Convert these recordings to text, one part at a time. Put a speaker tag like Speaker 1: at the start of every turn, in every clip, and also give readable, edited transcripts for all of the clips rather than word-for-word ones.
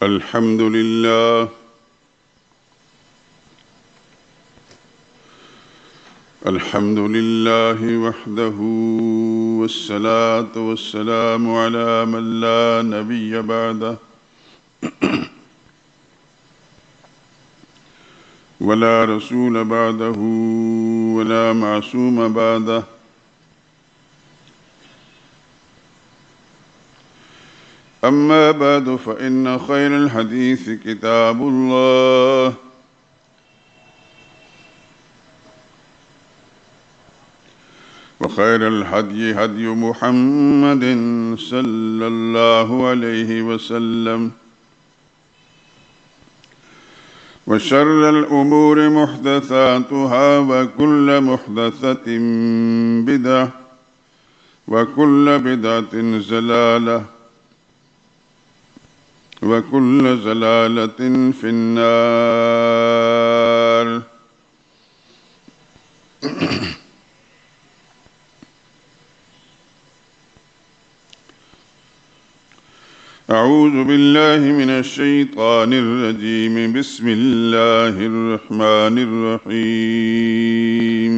Speaker 1: الحمد لله وحده والصلاة والسلام على من لا نبي بعده ولا رسول بعده ولا معصوم بعده. أما بعد فإن خير الحديث كتاب الله وخير الهدي هدي محمد صلى الله عليه وسلم وشر الأمور محدثاتها وكل محدثة بدعة وكل بدعة ضلالة وكل ضلالة في النار. أعوذ بالله من الشيطان الرجيم. بسم الله الرحمن الرحيم.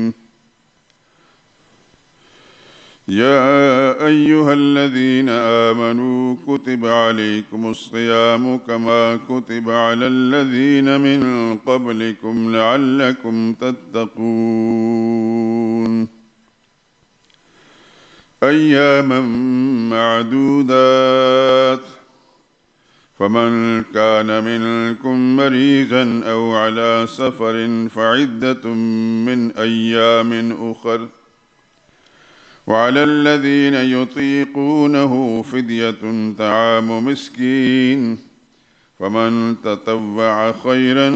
Speaker 1: يا أيها الذين آمنوا كتب عليكم الصيام كما كتب على الذين من قبلكم لعلكم تتقون. أياما معدودات. فمن كان منكم مريضا أو على سفر فعدة من أيام أخر. وعلى الذين يطيقونه فدية طعام مسكين. فمن تطوع خيرا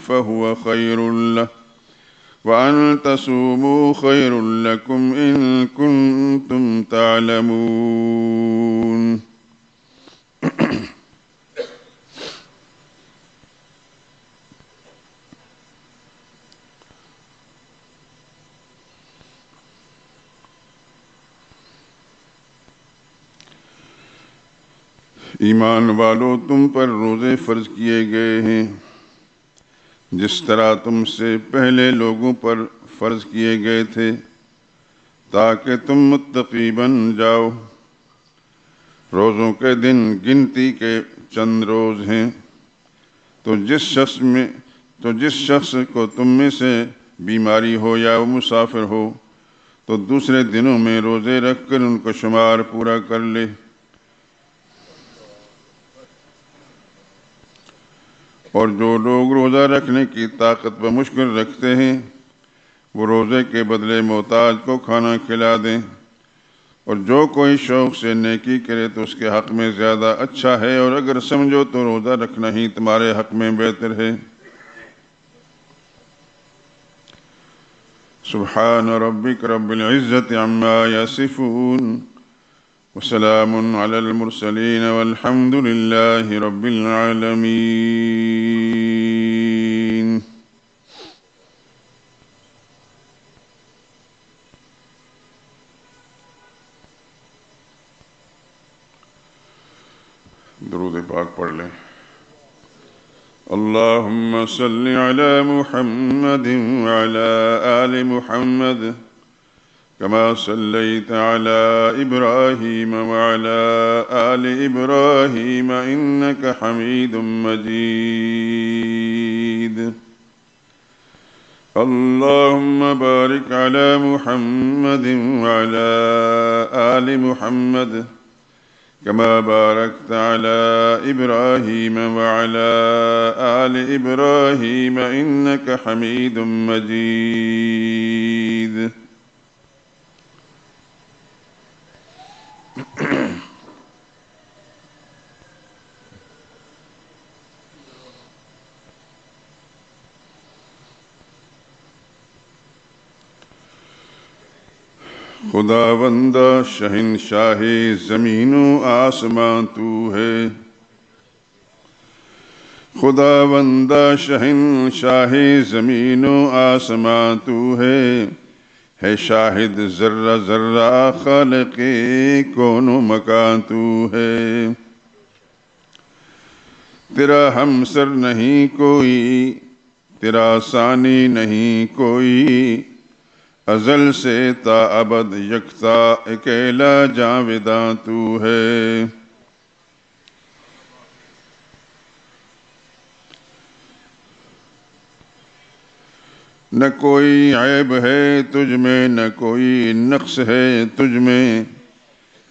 Speaker 1: فهو خير له. وأن تصوموا خير لكم إن كنتم تعلمون. ایمان والو، تم پر روزے فرض کیے گئے ہیں جس طرح تم سے پہلے لوگوں پر فرض کیے گئے تھے تاکہ تم متقی بن جاؤ۔ روزوں کے دن گنتی کے چند روز ہیں، تو جس شخص کو تم میں سے بیماری ہو یا وہ مسافر ہو تو دوسرے دنوں میں روزے رکھ کر ان کو شمار پورا کر لے۔ اور جو لوگ روزہ رکھنے کی طاقت و مشکل رکھتے ہیں وہ روزے کے بدلے محتاج کو کھانا کھلا دیں، اور جو کوئی شوق سے نیکی کرے تو اس کے حق میں زیادہ اچھا ہے، اور اگر سمجھو تو روزہ رکھنا ہی تمہارے حق میں بہتر ہے۔ سبحان ربک رب العزت عما یصفون وسلام علی المرسلین والحمد للہ رب العالمین۔ درود پاک پڑھ لیں۔ اللہم صل علی محمد وعلی آل محمد كما صليت على إبراهيم وعلى آل إبراهيم إنك حميد مجيد. اللهم بارك على محمد وعلى آل محمد كما باركت على إبراهيم وعلى آل إبراهيم إنك حميد مجيد. خداوندہ شہنشاہ زمین و آسمان تو ہے، خداوندہ شہنشاہ زمین و آسمان تو ہے شاہد ذرہ ذرہ خالق کون و مکان تو ہے۔ تیرا ہمسر نہیں کوئی، تیرا ثانی نہیں کوئی، ازل سے تا ابد یکتا اکیلا جاویداں تو ہے۔ نہ کوئی عیب ہے تجھ میں، نہ کوئی نقص ہے تجھ میں،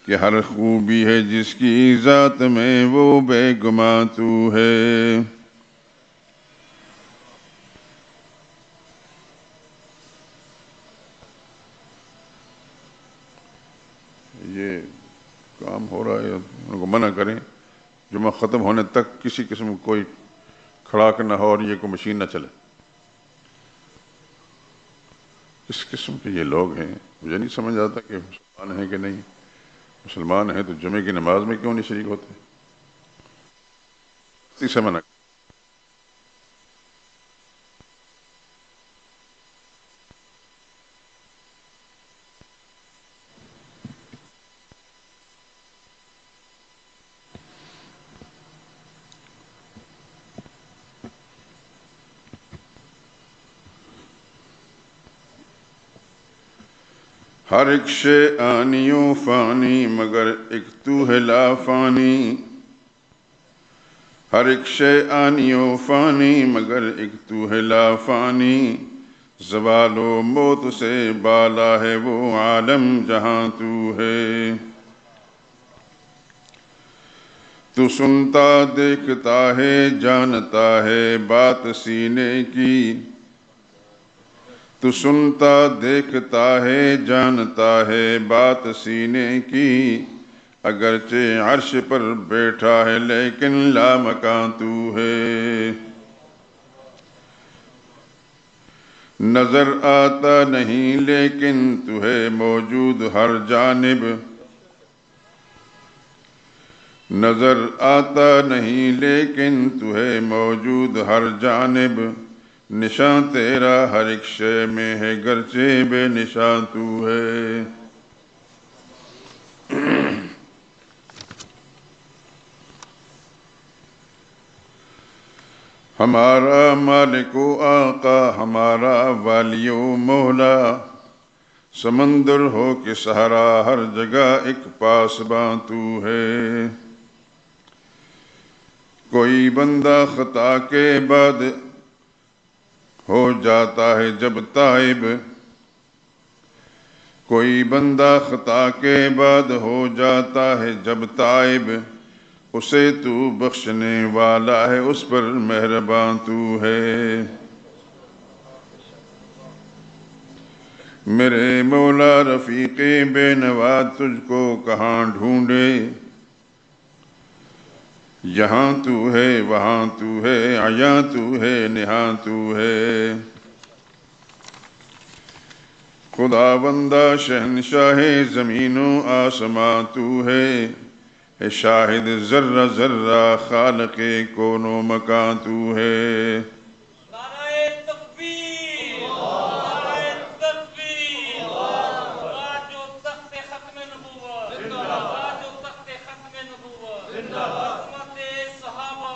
Speaker 1: کہ ہر خوبی ہے جس کی ذات میں وہ بے گماں تو ہے۔ یہ کام ہو رہا ہے، ان کو منع کریں جمعہ ختم ہونے تک کسی قسم کا کوئی کھڑاک نہ ہو اور یہ کوئی مشین نہ چلے۔ کس قسم کے یہ لوگ ہیں، مجھے نہیں سمجھ آتا کہ مسلمان ہیں کہ نہیں۔ مسلمان ہیں تو جمعے کی نماز میں کیوں نہیں شریک ہوتے؟ اسی سے منع۔ ہر ایک شے آنی و فانی مگر ایک تو ہے لا فانی، ہر ایک شے آنی و فانی مگر ایک تو ہے لا فانی، زوال و موت سے بالا ہے وہ عالم جہاں تو ہے۔ تو سنتا دیکھتا ہے جانتا ہے بات سینے کی، تو سنتا دیکھتا ہے جانتا ہے بات سینے کی، اگرچہ عرش پر بیٹھا ہے لیکن لامکاں تو ہے۔ نظر آتا نہیں لیکن تو ہے موجود ہر جانب، نظر آتا نہیں لیکن تو ہے موجود ہر جانب، نشان تیرا ہر ایک شے میں ہے گرچہ بے نشان تو ہے۔ ہمارا مالک و آقا ہمارا والی و مولا، سمندر ہو کہ صحرا ہر جگہ ایک پاسباں تو ہے۔ کوئی بندہ خطا کے بعد ہو جاتا ہے جب تائب، کوئی بندہ خطا کے بعد ہو جاتا ہے جب تائب، اسے تو بخشنے والا ہے اس پر مہرباں تو ہے۔ میرے مولا رفیق بے نوا تجھ کو کہاں ڈھونڈے، یہاں تو ہے وہاں تو ہے عیاں تو ہے نہاں تو ہے۔ خدا بندہ شہنشاہ زمین و آسماں تو ہے شاہد ذرہ ذرہ خالق کون و مکان تو ہے۔
Speaker 2: نعرہ تکبیر، نعرہ تکبیر، تاج و تخت ختم نبوت، تاج و تخت ختم نبوت، عظمت صحابہ۔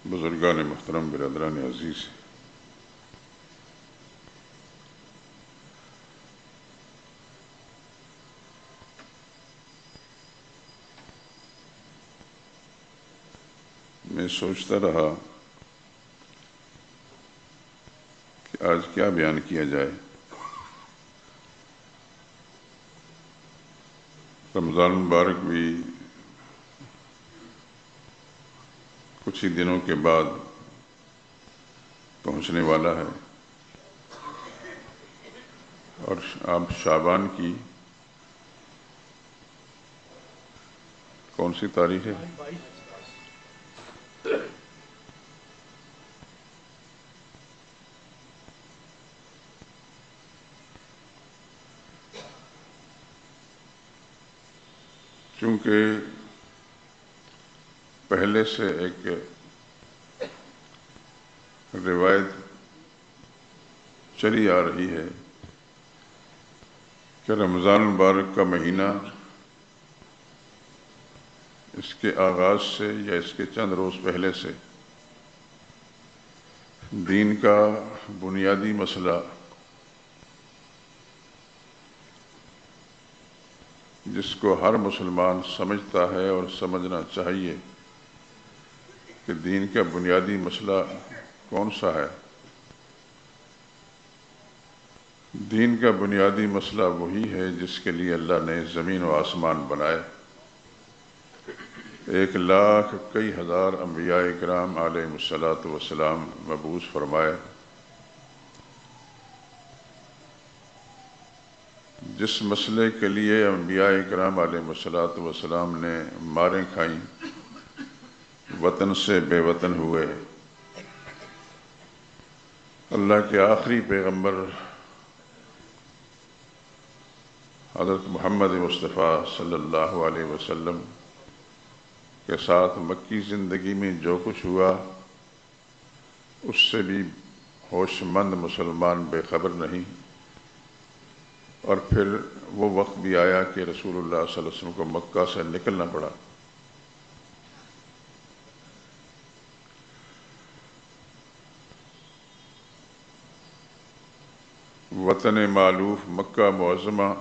Speaker 1: بزرگان محترم، برادران عزیز، میں سوچتا رہا کہ آج کیا بیان کیا جائے۔ رمضان مبارک بھی کچھ ہی دنوں کے بعد پہنچنے والا ہے، اور اب شعبان کی کون سی تاریخ ہے؟ چونکہ پہلے سے ایک روایت چلی آ رہی ہے کہ رمضان مبارک کا مہینہ اس کے آغاز سے یا اس کے چند روز پہلے سے دین کا بنیادی مسئلہ جس کو ہر مسلمان سمجھتا ہے اور سمجھنا چاہیے کہ دین کا بنیادی مسئلہ کون سا ہے۔ دین کا بنیادی مسئلہ وہی ہے جس کے لیے اللہ نے زمین و آسمان بنائے، 1,00,000 کئی ہزار انبیاء کرام علیہم الصلاۃ والسلام مبعوث فرمائے، جس مسئلے کے لیے انبیاء کرام علیہم الصلاۃ والسلام نے ماریں کھائیں، وطن سے بے وطن ہوئے، اللہ کے آخری پیغمبر حضرت محمد مصطفیٰ صلی اللہ علیہ وسلم کے ساتھ مکی زندگی میں جو کچھ ہوا اس سے بھی ہوش مند مسلمان بے خبر نہیں، اور پھر وہ وقت بھی آیا کہ رسول اللہ صلی اللہ علیہ وسلم کو مکہ سے نکلنا پڑا۔ وطن مألوف مکہ معظمہ،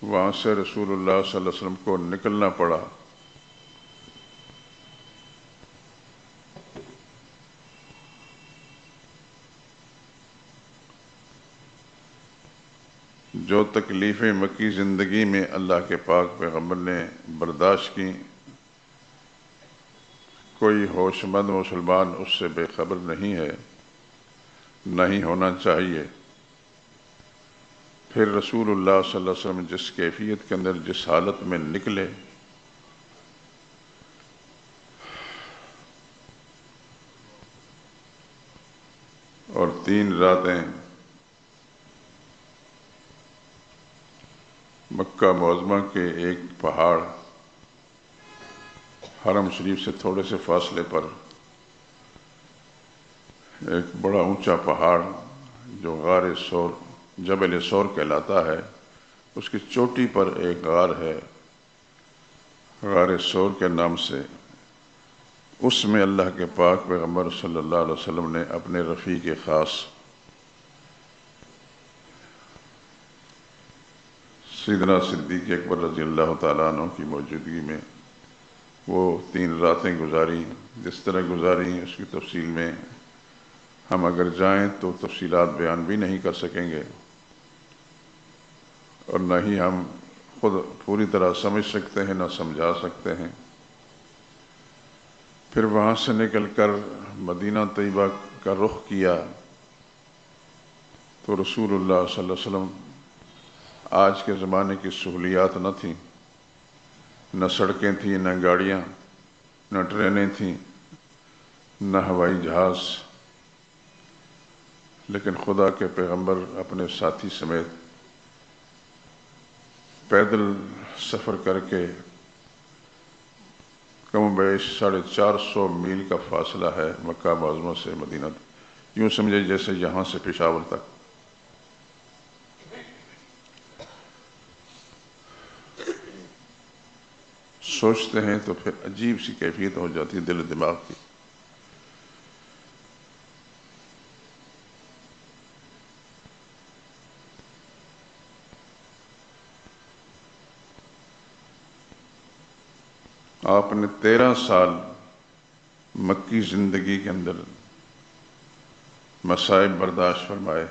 Speaker 1: وہاں سے رسول اللہ صلی اللہ علیہ وسلم کو نکلنا پڑا۔ جو تکلیفیں مکی زندگی میں اللہ کے پاک پیغمبر نے برداشت کی، کوئی ہوش مند مسلمان اس سے بے خبر نہیں ہے، نہیں ہونا چاہیے۔ پھر رسول اللہ صلی اللہ علیہ وسلم جس کیفیت کے اندر جس حالت میں نکلے، اور 3 راتیں مکہ معظمہ کے ایک پہاڑ حرم شریف سے تھوڑے سے فاصلے پر ایک بڑا اونچا پہاڑ جو غار سور جبل سور کہلاتا ہے، اس کی چوٹی پر ایک غار ہے غار سور کے نام سے، اس میں اللہ کے پاک پیغمبر صلی اللہ علیہ وسلم نے اپنے رفیق خاص سیدنا صدیق اکبر رضی اللہ تعالیٰ عنہ کی موجودگی میں وہ 3 راتیں گزاری۔ جس طرح گزاری اس کی تفصیل میں ہم اگر جائیں تو تفصیلات بیان بھی نہیں کر سکیں گے، اور نہ ہی ہم خود پوری طرح سمجھ سکتے ہیں، نہ سمجھا سکتے ہیں۔ پھر وہاں سے نکل کر مدینہ طیبہ کا رخ کیا تو رسول اللہ صلی اللہ علیہ وسلم، آج کے زمانے کی سہولیات نہ تھیں، نہ سڑکیں تھیں، نہ گاڑیاں، نہ ٹرینیں تھیں، نہ ہوائی جہاز، لیکن خدا کے پیغمبر اپنے ساتھی سمیت پیدل سفر کر کے، کم و بیش 450 میل کا فاصلہ ہے مکہ معظمہ سے مدینہ، یوں سمجھے جیسے یہاں سے پشاور تک، سوچتے ہیں تو پھر عجیب سی کیفیت ہو جاتی ہے دل و دماغ کی۔ آپ نے 13 سال مکی زندگی کے اندر مصائب برداشت فرمائے۔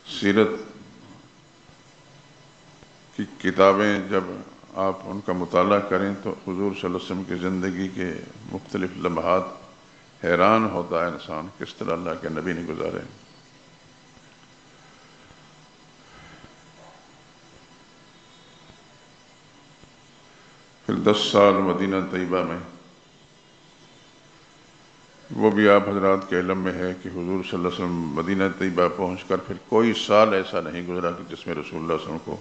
Speaker 1: سیرت کی کتابیں جب آپ ان کا مطالعہ کریں تو حضور صلی اللہ علیہ وسلم کی زندگی کے مختلف لمحات حیران ہوتا ہے انسان، کس طرح اللہ کے نبی نے گزارے۔ پھر 10 سال مدینہ طیبہ میں، وہ بھی آپ حضرات کے علم میں ہے کہ حضور صلی اللہ علیہ وسلم مدینہ طیبہ پہنچ کر پھر کوئی سال ایسا نہیں گزرا کہ جس میں رسول اللہ صلی اللہ علیہ وسلم کو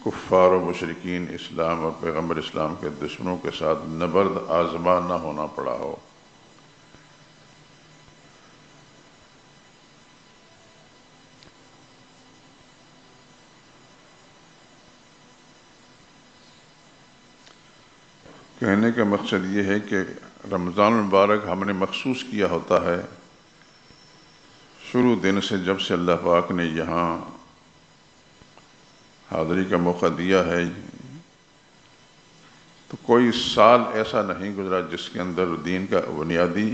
Speaker 1: کفار و مشرکین اسلام اور پیغمبر اسلام کے دشمنوں کے ساتھ نبرد آزما نہ ہونا پڑا ہو۔ کہنے کا مقصد یہ ہے کہ رمضان المبارک ہم نے مخصوص کیا ہوتا ہے شروع دن سے، جب سے اللہ پاک نے یہاں حاضری کا موقع دیا ہے، تو کوئی سال ایسا نہیں گزرا جس کے اندر دین کا بنیادی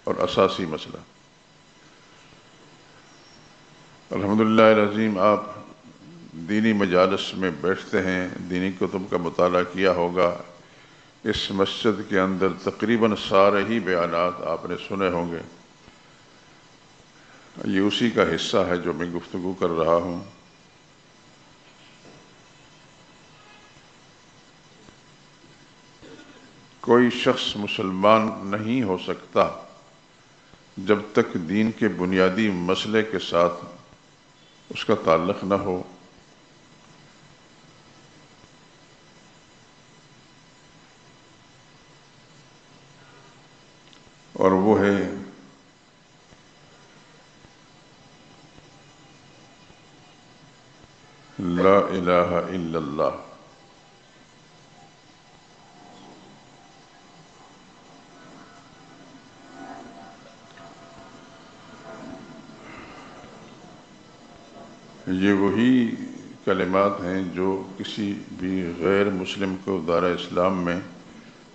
Speaker 1: اور اساسی مسئلہ۔ الحمدللہ العظیم، آپ دینی مجالس میں بیٹھتے ہیں، دینی کتب کا مطالعہ کیا ہوگا۔ اس مسجد کے اندر تقریباً سارے ہی بیانات آپ نے سنے ہوں گے۔ یہ اسی کا حصہ ہے جو میں گفتگو کر رہا ہوں۔ کوئی شخص مسلمان نہیں ہو سکتا جب تک دین کے بنیادی مسئلے کے ساتھ اس کا تعلق نہ ہو۔ اور وہ ہے لا الہ الا اللہ۔ یہ وہی کلمات ہیں جو کسی بھی غیر مسلم کو دائرہ اسلام میں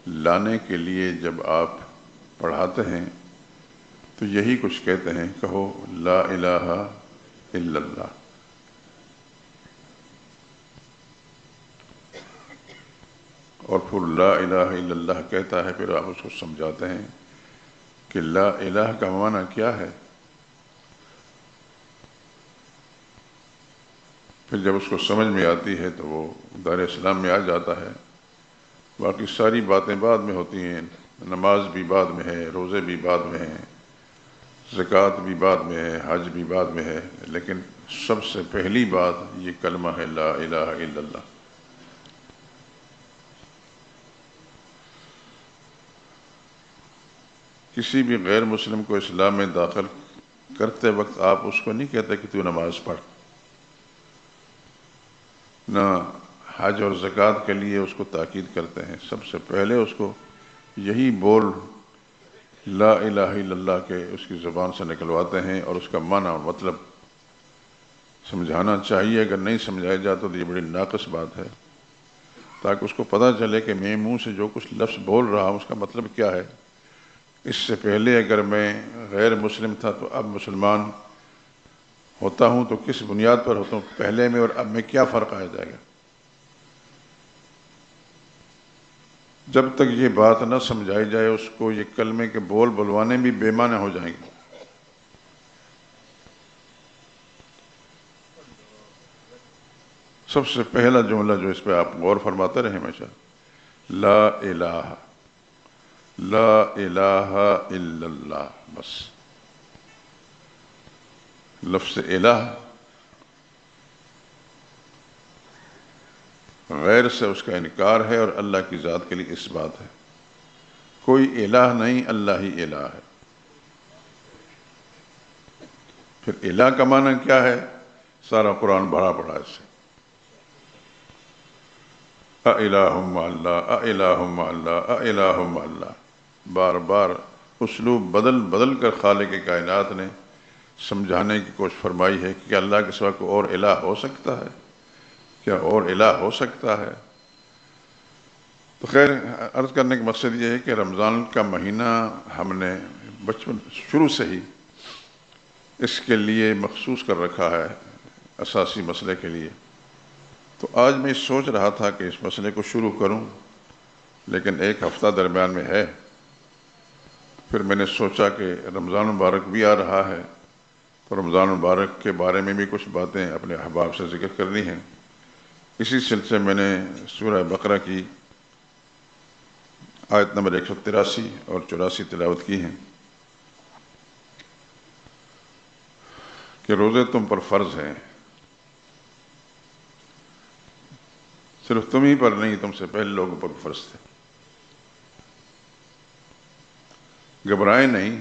Speaker 1: لانے کے لیے جب آپ پڑھاتے ہیں تو یہی کچھ کہتے ہیں، کہو لا الہ الا اللہ۔ اور پھر لا الہ الا اللہ کہتا ہے، پھر آپ اس کو سمجھاتے ہیں کہ لا الہ کا معنی کیا ہے۔ پھر جب اس کو سمجھ میں آتی ہے تو وہ دائرہ اسلام میں آ جاتا ہے۔ باقی ساری باتیں بعد میں ہوتی ہیں، نماز بھی بعد میں ہے، روزے بھی بعد میں ہیں، زکوٰۃ بھی بعد میں ہے، حج بھی بعد میں ہے، لیکن سب سے پہلی بات یہ کلمہ ہے لا الہ الا اللہ۔ کسی بھی غیر مسلم کو اسلام میں داخل کرتے وقت آپ اس کو نہیں کہتے کہ تو نماز پڑھ، نہ حج اور زکوٰۃ کے لیے اس کو تاکید کرتے ہیں۔ سب سے پہلے اس کو یہی بول لا الہ الا اللہ کے اس کی زبان سے نکلواتے ہیں، اور اس کا معنی اور مطلب سمجھانا چاہیے۔ اگر نہیں سمجھایا جاتا تو یہ بڑی ناقص بات ہے، تاکہ اس کو پتہ چلے کہ میں منہ سے جو کچھ لفظ بول رہا ہوں اس کا مطلب کیا ہے۔ اس سے پہلے اگر میں غیر مسلم تھا تو اب مسلمان ہوتا ہوں تو کس بنیاد پر ہوتا ہوں، پہلے میں اور اب میں کیا فرق آ جائے گا۔ جب تک یہ بات نہ سمجھائی جائے اس کو یہ کلمے کے بول بلوانے بھی بے معنی ہو جائیں گے۔ سب سے پہلا جملہ جو اس پہ آپ غور فرماتے رہے ہمیشہ، لا الہ، لا الہ الا اللہ، بس لفظ الہ غیر سے اس کا انکار ہے اور اللہ کی ذات کے لیے اس بات ہے۔ کوئی الہ نہیں، اللہ ہی الہ ہے۔ پھر الہ کا معنی کیا ہے؟ سارا قرآن بھرا پڑا اس سے، اَإِلَٰهٌ مَّعَ اللَّهِ، اَإِلَٰهٌ مَّعَ اللَّهِ، اَإِلَٰهٌ مَّعَ اللَّهِ۔ بار بار اسلوب بدل بدل کر خالق کائنات نے سمجھانے کی کوشش فرمائی ہے کہ اللہ کے سوا کوئی اور الہ ہو سکتا ہے؟ کیا اور الہ ہو سکتا ہے؟ تو خیر، عرض کرنے کا مقصد یہ ہے کہ رمضان کا مہینہ ہم نے بچپن شروع سے ہی اس کے لیے مخصوص کر رکھا ہے، اساسی مسئلے کے لیے۔ تو آج میں سوچ رہا تھا کہ اس مسئلے کو شروع کروں، لیکن ایک ہفتہ درمیان میں ہے۔ پھر میں نے سوچا کہ رمضان مبارک بھی آ رہا ہے، تو رمضان مبارک کے بارے میں بھی کچھ باتیں اپنے احباب سے ذکر کرنی ہیں۔ اسی سلسلے میں نے سورہ بقرہ کی آیت نمبر 183 اور 84 تلاوت کی ہیں کہ روزے تم پر فرض ہیں، صرف تم ہی پر نہیں، تم سے پہلے لوگوں پر فرض تھے۔ گھبرائیں نہیں،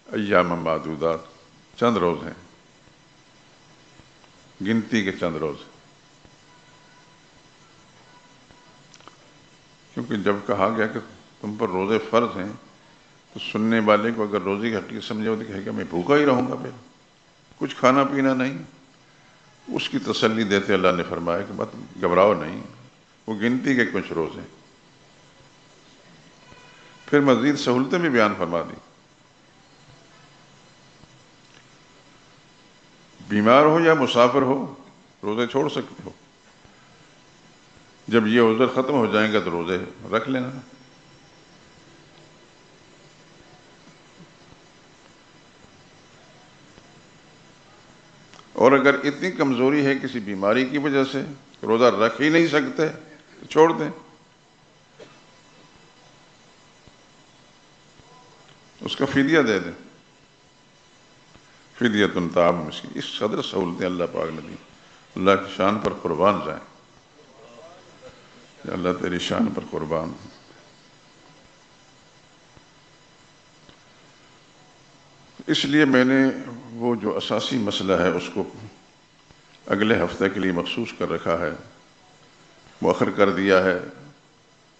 Speaker 1: ایام معدودات، چند روز ہیں، گنتی کے چند روز۔ کیونکہ جب کہا گیا کہ تم پر روزے فرض ہیں تو سننے والے کو اگر روزے کی حقیقت سمجھے ہو تو کہے گا میں بھوکا ہی رہوں گا، پھر کچھ کھانا پینا نہیں۔ اس کی تسلی دیتے اللہ نے فرمایا کہ مت گھبراؤ نہیں، وہ گنتی کے کچھ روزے۔ پھر مزید سہولتیں بھی بیان فرما دی، بیمار ہو یا مسافر ہو روزے چھوڑ سکتے ہو، جب یہ عذر ختم ہو جائیں گا تو روزے رکھ لینا۔ اور اگر اتنی کمزوری ہے کسی بیماری کی وجہ سے روزہ رکھ ہی نہیں سکتے تو چھوڑ دیں، اس کا فدیہ دے دیں، فدیۃ طعام مسکین۔ اس قدر سہولتیں اللہ پاک نے دی، اللہ کی شان پر قربان جائیں، یا اللہ تیری شان پر قربان۔ اس لیے میں نے وہ جو اساسی مسئلہ ہے اس کو اگلے ہفتے کے لیے مخصوص کر رکھا ہے، مؤخر کر دیا ہے۔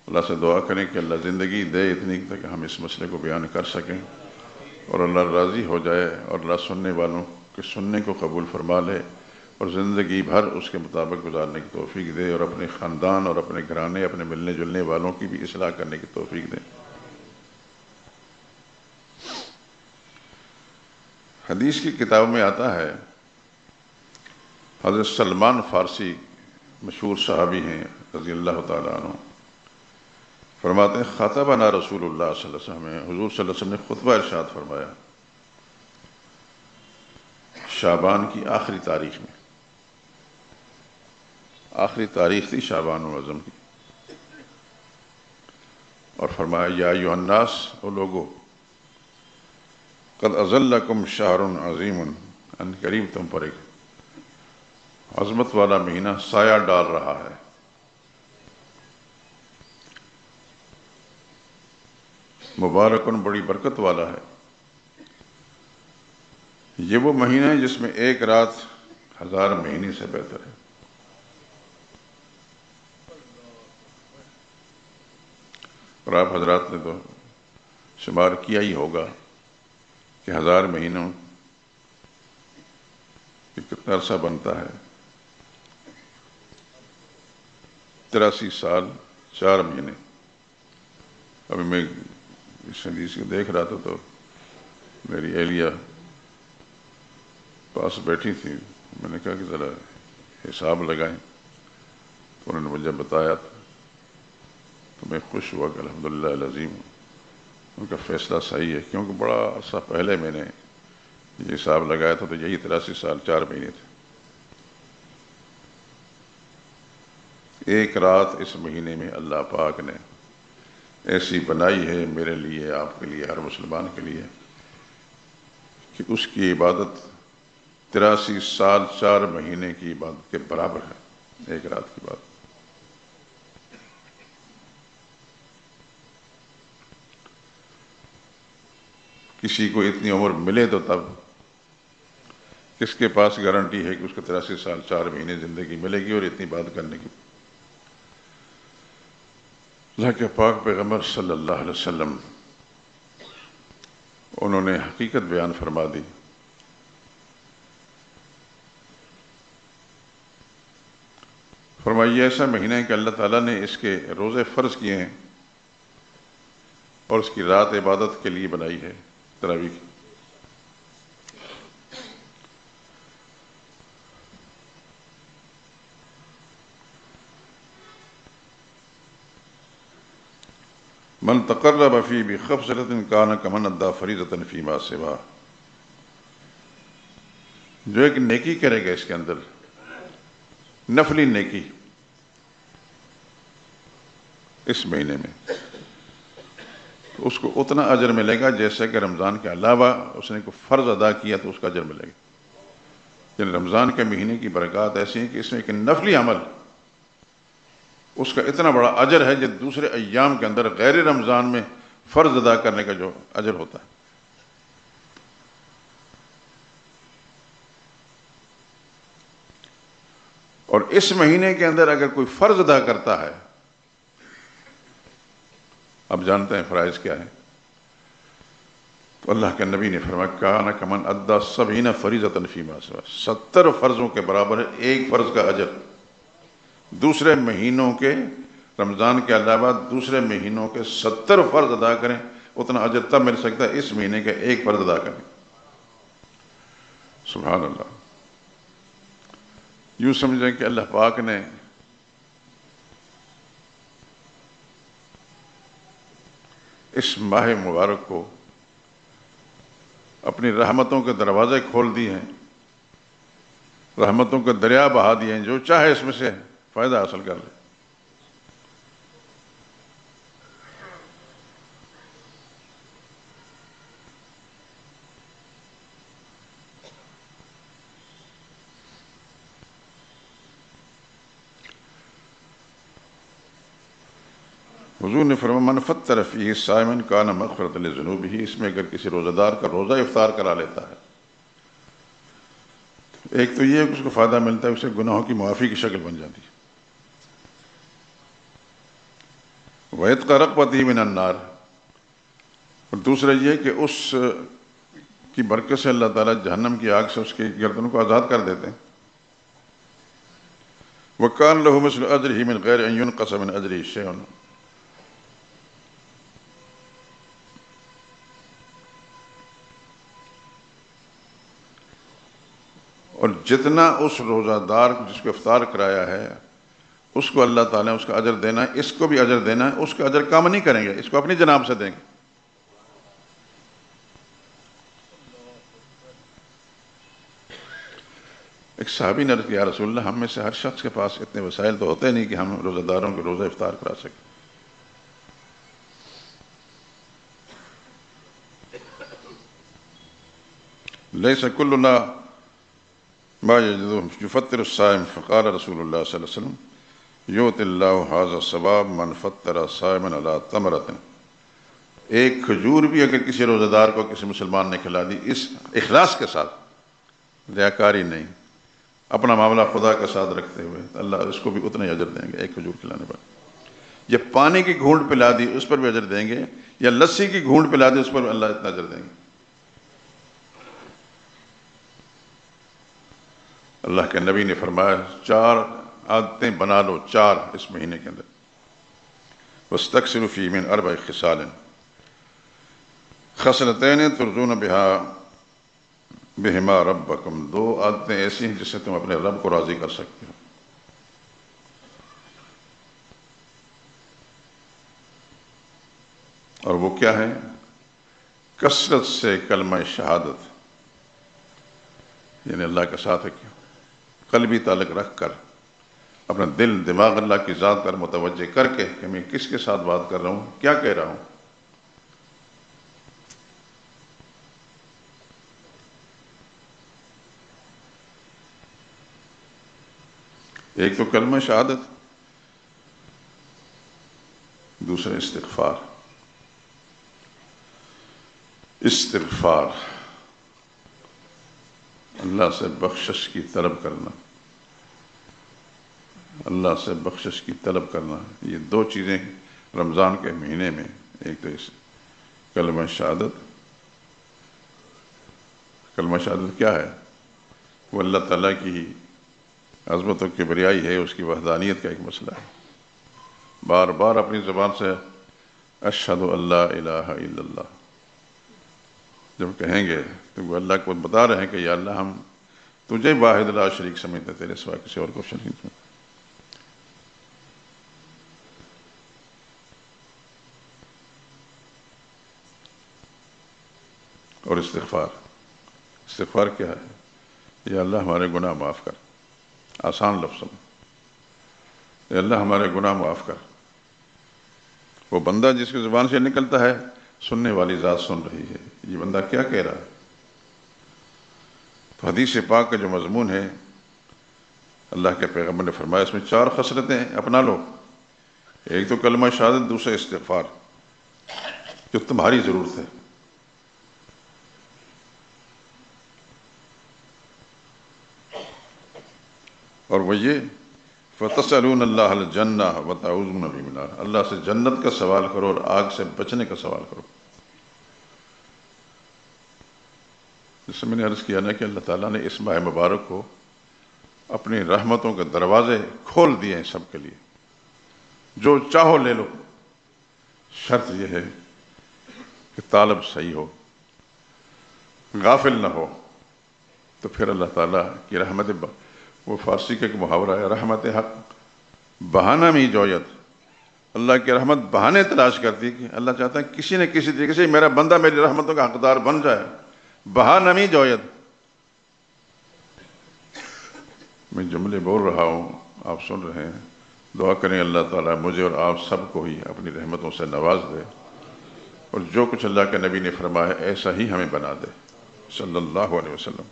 Speaker 1: اللہ سے دعا کریں کہ اللہ زندگی دے اتنی تک ہم اس مسئلے کو بیان کر سکیں، اور اللہ راضی ہو جائے، اور اللہ سننے والوں کے سننے کو قبول فرما لے، اور زندگی بھر اس کے مطابق گزارنے کی توفیق دے، اور اپنے خاندان اور اپنے گھرانے، اپنے ملنے جلنے والوں کی بھی اصلاح کرنے کی توفیق دے۔ حدیث کی کتاب میں آتا ہے، حضرت سلمان فارسی مشہور صحابی ہیں رضی اللہ تعالیٰ عنہ، فرماتے ہیں خطبنا رسول اللہ صلی اللہ علیہ وسلم، حضور صلی اللہ علیہ وسلم نے خطبہ ارشاد فرمایا شعبان کی آخری تاریخ میں، آخری تاریخ تھی شعبان معظم کی، اور فرمایا یا ایھا الناس، او لوگو، قد اظلکم شہر عظیم، ان قریب تم پر ایک عظمت والا مہینہ سایہ ڈال رہا ہے۔ مبارکن، بڑی برکت والا ہے۔ یہ وہ مہینہ ہے جس میں ایک رات 1000 مہینے سے بہتر ہے۔ اور آپ حضرات نے تو شمار کیا ہی ہوگا کہ 1000 مہینوں کہ کتنا عرصہ بنتا ہے، 83 سال 4 مہینے۔ ابھی میں اس حدیث کو دیکھ رہا تھا تو میری اہلیہ پاس بیٹھی تھی، میں نے کہا کہ ذرا حساب لگائیں، تو انہوں نے مجھے بتایا تو میں خوش ہوا کہ الحمدللہ العظیم ان کا فیصلہ صحیح ہے، کیونکہ بڑا عرصہ پہلے میں نے یہ حساب لگایا تھا تو یہی 83 سال 4 مہینے تھے۔ ایک رات اس مہینے میں اللہ پاک نے ایسی بنائی ہے میرے لیے، آپ کے لیے، ہر مسلمان کے لیے، کہ اس کی عبادت 83 سال 4 مہینے کی عبادت کے برابر ہے، ایک رات کی بات۔ کسی کو اتنی عمر ملے تو تب کس کے پاس گارنٹی ہے کہ اس کو 83 سال 4 مہینے زندگی ملے گی اور اتنی بات کرنے کی۔ اللہ کے پاک پیغمبر صلی اللہ علیہ وسلم انہوں نے حقیقت بیان فرما دی۔ فرمائیے ایسا مہینہ ہے کہ اللہ تعالیٰ نے اس کے روزے فرض کیے ہیں اور اس کی رات عبادت کے لیے بنائی ہے، تراویح کی۔ من تقرب فی بخفضلۃ کان کمن ادی فریضۃ فیما سوا، جو ایک نیکی کرے گا اس کے اندر، نفلی نیکی اس مہینے میں، تو اس کو اتنا اجر ملے گا جیسے کہ رمضان کے علاوہ اس نے کوئی فرض ادا کیا تو اس کا اجر ملے گا۔ یعنی رمضان کے مہینے کی برکات ایسی ہیں کہ اس میں ایک نفلی عمل اس کا اتنا بڑا اجر ہے جو دوسرے ایام کے اندر غیر رمضان میں فرض ادا کرنے کا جو اجر ہوتا ہے۔ اور اس مہینے کے اندر اگر کوئی فرض ادا کرتا ہے اب جانتے ہیں فرائض کیا ہے؟ تو اللہ کے نبی نے فرمایا کان کمن ادا سبعین فریضۃ فیما سوا، 70 فرضوں کے برابر ہے ایک فرض کا اجر۔ دوسرے مہینوں کے، رمضان کے علاوہ دوسرے مہینوں کے 70 فرض ادا کریں، اتنا اجر تب مل سکتا ہے اس مہینے کے ایک فرض ادا کریں۔ سبحان اللہ۔ یوں سمجھیں کہ اللہ پاک نے اس ماہ مبارک کو اپنی رحمتوں کے دروازے کھول دیے ہیں، رحمتوں کے دریا بہا دیے ہیں، جو چاہے اس میں سے فائدہ حاصل کر لے۔ حضور نے فرمایا من فطر فیہ صائما کان مغفرۃ لذنوبہ، اس میں اگر کسی روزہ دار کا روزہ افطار کرا لیتا ہے، ایک تو یہ ہے کہ اس کو فائدہ ملتا ہے، اسے گناہوں کی معافی کی شکل بن جاتی ہے۔ وعتق رقبتہ من النار، اور دوسرا یہ کہ اس کی برکت سے اللہ تعالیٰ جہنم کی آگ سے اس کی گردن کو آزاد کر دیتے ہیں۔ وَكَانَ لَهُ مِثْلُ أَجْرِهِ مِنْ غَيْرِ أَنْ يُنْقَصَ مِنْ أَجْرِهِ شَيْءٌ، اور جتنا اس روزہ دار جس کو افطار کرایا ہے اس کو اللہ تعالیٰ نے اس کا اجر دینا ہے، اس کو بھی اجر دینا ہے، اس کا اجر کم نہیں کریں گے، اس کو اپنی جناب سے دیں گے۔ ایک صحابی نے عرض کیا یا رسول اللہ، ہم میں سے ہر شخص کے پاس اتنے وسائل تو ہوتے نہیں کہ ہم روزہ داروں کے روزہ افطار کرا سکیں۔ لیس کلنا ما یجدہ یفطر الصائم، فقال رسول اللہ صلی اللہ علیہ وسلم یؤتی اللہ ھذا الثواب من فطر صائما علی تمرۃ، ایک کھجور بھی اگر کسی روزہ دار کو کسی مسلمان نے کھلا دی، اس اخلاص کے ساتھ، ریاکاری نہیں، اپنا معاملہ خدا کے ساتھ رکھتے ہوئے، اللہ اس کو بھی اتنا ہی اجر دیں گے ایک کھجور کھلانے پر۔ یا پانی کی گھونٹ پلا دی اس پر بھی اجر دیں گے، یا لسی کی گھونٹ پلا دی اس پر بھی اللہ اتنا اجر دیں گے۔ اللہ کے نبی نے فرمایا 4 عادتیں بنا لو، 4 اس مہینے کے اندر۔ وَاسْتَكْثِرُوا فِيهِ مِنْ 4 خِصَالٍ خَصْلَتَيْنِ تُرْجُونَ بِهِمَا رَبَّكُمْ، 2 عادتیں ایسی ہیں جس سے تم اپنے رب کو راضی کر سکتے ہو۔ اور وہ کیا ہے؟ کثرت سے کلمہ شہادت، یعنی اللہ کے ساتھ قلبی تعلق رکھ کر، اپنا دل دماغ اللہ کی ذات پر متوجہ کر کے کہ میں کس کے ساتھ بات کر رہا ہوں، کیا کہہ رہا ہوں۔ ایک تو کلمہ شہادت، دوسرا استغفار۔ استغفار، اللہ سے بخشش کی طلب کرنا، اللہ سے بخشش کی طلب کرنا، یہ 2 چیزیں رمضان کے مہینے میں، ایک تو کلمہ شہادت۔ کلمہ شہادت کیا ہے؟ وہ اللہ تعالیٰ کی عظمت و کبریائی ہے، اس کی وحدانیت کا ایک مسئلہ ہے۔ بار بار اپنی زبان سے اشہد ان لا الہ الا اللہ جب کہیں گے تو وہ اللہ کو بتا رہے ہیں کہ یا اللہ ہم تجھے واحد لا شریک سمجھتے ہیں، تیرے سوا کسی اور کو شریک نہیں سمجھتے۔ اور استغفار کیا ہے؟ یا اللہ ہمارے گناہ معاف کر، آسان لفظ میں، یا اللہ ہمارے گناہ معاف کر۔ وہ بندہ جس کی زبان سے نکلتا ہے، سننے والی ذات سن رہی ہے، یہ بندہ کیا کہہ رہا ہے۔ تو حدیث پاک کا جو مضمون ہے، اللہ کے پیغمبر نے فرمایا اس میں 4 خصلتیں اپنا لو، ایک تو کلمہ شہادت، دوسرا استغفار، جو تمہاری ضرورت ہے۔ اور وہ یہ فَتَسْأَلُونَ اللَّهَ الْجَنَّةَ وَتَعُوذُونَ بِهِ مِنَ النَّارِ، اللہ سے جنت کا سوال کرو اور آگ سے بچنے کا سوال کرو۔ جس سے میں نے عرض کیا نا کہ اللہ تعالیٰ نے اس ماہ مبارک کو اپنی رحمتوں کے دروازے کھول دیے ہیں سب کے لیے، جو چاہو لے لو، شرط یہ ہے کہ طالب صحیح ہو، غافل نہ ہو، تو پھر اللہ تعالیٰ کی رحمت، وہ فارسی کا ایک محاورہ ہے، رحمت حق بہانہ میں جویت، اللہ کی رحمت بہانے تلاش کرتی ہے کہ اللہ چاہتا ہے کسی نہ کسی طریقے سے میرا بندہ میری رحمتوں کا حقدار بن جائے، بہانہ میں جویت۔ میں جملے بول رہا ہوں، آپ سن رہے ہیں، دعا کریں اللہ تعالیٰ مجھے اور آپ سب کو ہی اپنی رحمتوں سے نواز دے، اور جو کچھ اللہ کے نبی نے فرمایا ایسا ہی ہمیں بنا دے صلی اللہ علیہ وسلم۔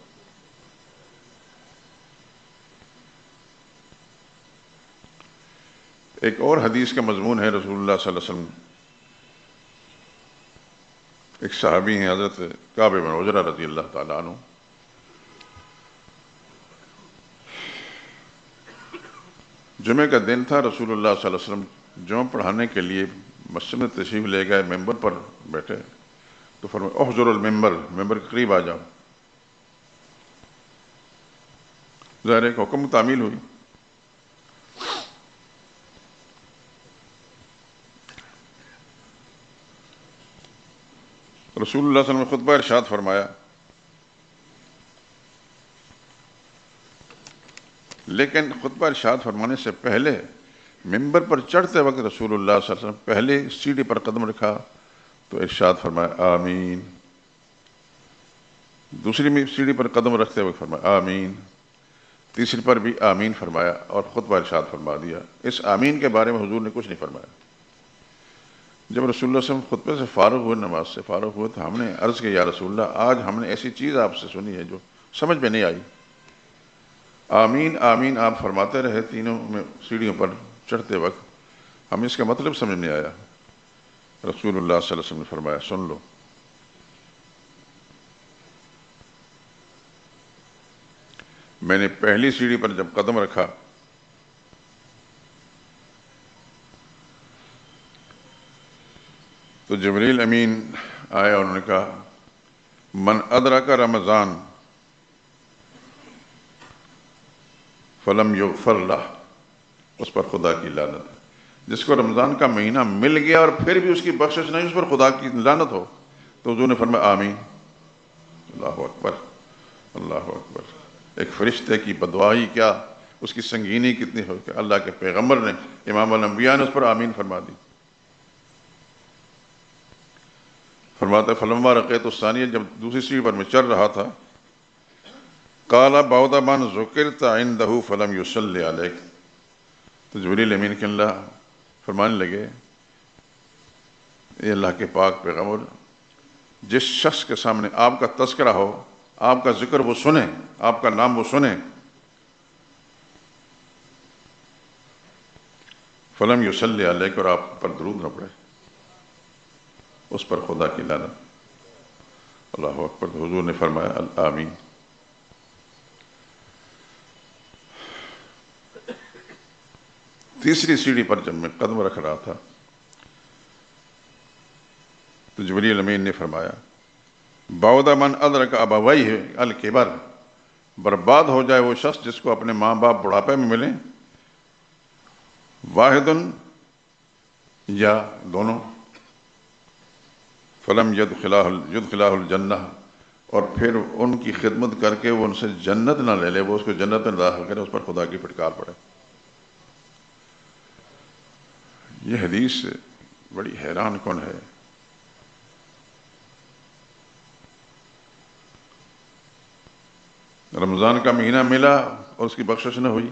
Speaker 1: ایک اور حدیث کا مضمون ہے، رسول اللہ صلی اللہ علیہ وسلم، ایک صحابی ہیں حضرت کعب بن عجرہ رضی اللہ تعالیٰ عنہ، جمعہ کا دن تھا، رسول اللہ صلی اللہ علیہ وسلم جمعہ پڑھانے کے لیے مسجد میں تشریف لے گئے، ممبر پر بیٹھے تو فرمایا احضر الممبر، ممبر کے قریب آ جاؤ۔ ظاہر ایک حکم تعمیل ہوئی۔ رسول اللہ صلی اللہ علیہ وسلم نے خطبہ ارشاد فرمایا، لیکن خطبہ ارشاد فرمانے سے پہلے ممبر پر چڑھتے وقت رسول اللہ صلی اللہ علیہ وسلم پہلے سیڑھی پر قدم رکھا تو ارشاد فرمایا آمین، دوسری سیڑھی پر قدم رکھتے وقت فرمایا آمین، تیسری پر بھی آمین فرمایا اور خطبہ ارشاد فرما دیا۔ اس آمین کے بارے میں حضور نے کچھ نہیں فرمایا۔ جب رسول اللہ صلی اللہ علیہ وسلم خطبے سے فارغ ہوئے، نماز سے فارغ ہوئے، تو ہم نے عرض کیا یا رسول اللہ آج ہم نے ایسی چیز آپ سے سنی ہے جو سمجھ میں نہیں آئی، آمین آمین آپ فرماتے رہے تینوں میں سیڑھیوں پر چڑھتے وقت، ہمیں اس کا مطلب سمجھ نہیں آیا۔ رسول اللہ صلی اللہ علیہ وسلم نے فرمایا سن لو، میں نے پہلی سیڑھی پر جب قدم رکھا تو جبریل امین آیا، انہوں نے کہا من ادرک رمضان فلم یغفر لہ، اس پر خدا کی لعنت ہے۔ جس کو رمضان کا مہینہ مل گیا اور پھر بھی اس کی بخشش نہیں، اس پر خدا کی لعنت ہو۔ تو حضور نے فرمایا آمین۔ اللہ اکبر، اللہ اکبر۔ ایک فرشتے کی بددعائی کیا، اس کی سنگینی کتنی ہو کہ اللہ کے پیغمبر نے، امام الانبیاء نے اس پر آمین فرما دی۔ فرماتا ہے فلما رقیت الثانیہ، جب دوسری سیڑھی پر میں چڑھ رہا تھا، قال بعد من ذکرت عنده فلم یصلی علیک، تو جبریل امین کے اللہ فرمانے لگے اے اللہ کے پاک پیغمبر، جس شخص کے سامنے آپ کا تذکرہ ہو، آپ کا ذکر وہ سنیں، آپ کا نام وہ سنیں، فلم یصلی علیک، اور آپ پر درود نہ پڑے، اس پر خدا کی لعنت۔ اللہ اکبر۔ تو حضور نے فرمایا آمین۔ تیسری سیڑھی پر جب میں قدم رکھ رہا تھا تو جبریل امین نے فرمایا بعد من ادرک ابویہ الکبر، برباد ہو جائے وہ شخص جس کو اپنے ماں باپ بڑھاپے میں ملیں، واحد یا دونوں، فلم یدخلہ الجنہ، اور پھر ان کی خدمت کر کے وہ ان سے جنت نہ لے لے، وہ اس کو جنت میں داخل کرے، اس پر خدا کی پھٹکار پڑے۔ یہ حدیث بڑی حیران کن ہے۔ رمضان کا مہینہ ملا اور اس کی بخشش نہ ہوئی،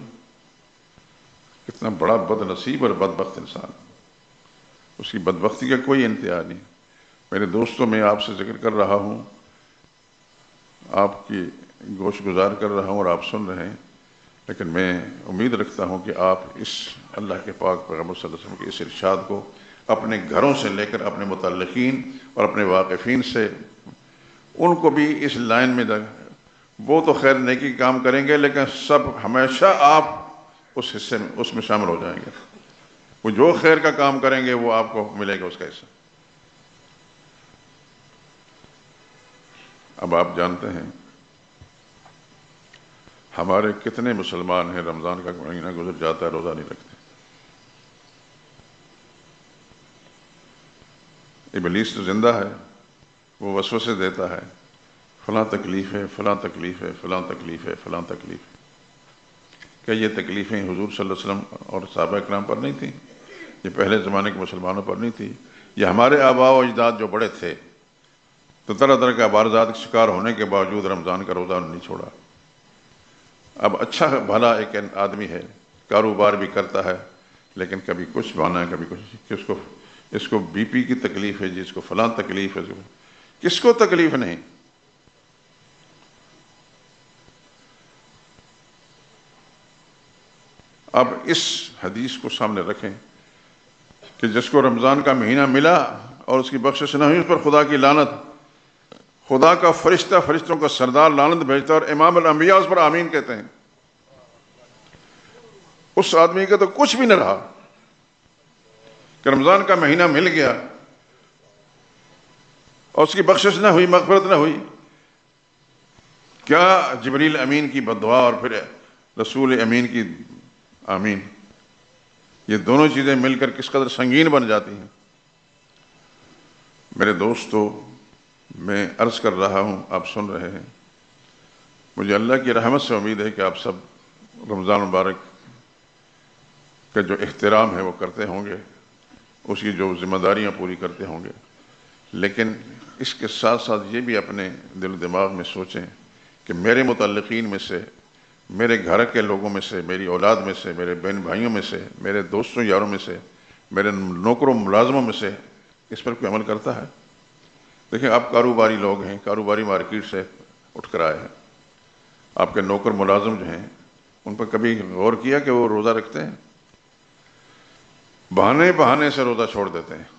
Speaker 1: کتنا بڑا بد نصیب اور بدبخت انسان، اس کی بدبختی کا کوئی انتہا نہیں۔ میرے دوستوں، میں آپ سے ذکر کر رہا ہوں، آپ کی گوش گزار کر رہا ہوں اور آپ سن رہے ہیں، لیکن میں امید رکھتا ہوں کہ آپ اس اللہ کے پاک پیغمبر صلی اللہ علیہ وسلم کے اس ارشاد کو اپنے گھروں سے لے کر اپنے متعلقین اور اپنے واقفین سے، ان کو بھی اس لائن میں وہ تو خیر نیکی کام کریں گے، لیکن سب ہمیشہ آپ اس حصے میں اس میں شامل ہو جائیں گے. وہ جو خیر کا کام کریں گے وہ آپ کو ملے گا اس کا حصہ. اب آپ جانتے ہیں ہمارے کتنے مسلمان ہیں رمضان کا مہینہ گزر جاتا ہے روزہ نہیں رکھتے. ابلیس تو زندہ ہے، وہ وسوسے دیتا ہے، فلاں تکلیف ہے، فلاں تکلیف ہے، فلاں تکلیف ہے، فلاں تکلیف ہے. کیا یہ تکلیفیں حضور صلی اللہ علیہ وسلم اور صحابہ اکرام پر نہیں تھیں؟ یہ پہلے زمانے کے مسلمانوں پر نہیں تھی؟ یہ ہمارے آباء و اجداد جو بڑے تھے تو طرح طرح کے عوارضات کا شکار ہونے کے باوجود رمضان کا روزہ نہیں چھوڑا. اب اچھا بھلا ایک آدمی ہے، کاروبار بھی کرتا ہے، لیکن کبھی کچھ بہانا ہے، کبھی کچھ کہ اس کو بی پی کی تکلیف ہے، جس کو فلاں تکلیف ہے. کس کو تکلیف نہیں؟ اب اس حدیث کو سامنے رکھیں کہ جس کو رمضان کا مہینہ ملا اور اس کی بخشش نہ ہوئی، اس پر خدا کی لعنت. خدا کا فرشتہ، فرشتوں کا سردار لعنت بھیجتا اور امام الانبیاء اس پر آمین کہتے ہیں. اس آدمی کا تو کچھ بھی نہ رہا کہ رمضان کا مہینہ مل گیا اور اس کی بخشش نہ ہوئی، مغفرت نہ ہوئی. کیا جبریل امین کی بد دعا اور پھر رسول امین کی آمین، یہ دونوں چیزیں مل کر کس قدر سنگین بن جاتی ہیں. میرے دوستو، میں عرض کر رہا ہوں، آپ سن رہے ہیں. مجھے اللہ کی رحمت سے امید ہے کہ آپ سب رمضان مبارک کا جو احترام ہے وہ کرتے ہوں گے، اس کی جو ذمہ داریاں پوری کرتے ہوں گے. لیکن اس کے ساتھ ساتھ یہ بھی اپنے دل و دماغ میں سوچیں کہ میرے متعلقین میں سے، میرے گھر کے لوگوں میں سے، میری اولاد میں سے، میرے بہن بھائیوں میں سے، میرے دوستوں یاروں میں سے، میرے نوکروں ملازموں میں سے اس پر کوئی عمل کرتا ہے؟ دیکھیں، آپ کاروباری لوگ ہیں، کاروباری مارکیٹ سے اٹھ کر آئے ہیں. آپ کے نوکر ملازم جو ہیں ان پر کبھی غور کیا کہ وہ روزہ رکھتے ہیں؟ بہانے بہانے سے روزہ چھوڑ دیتے ہیں.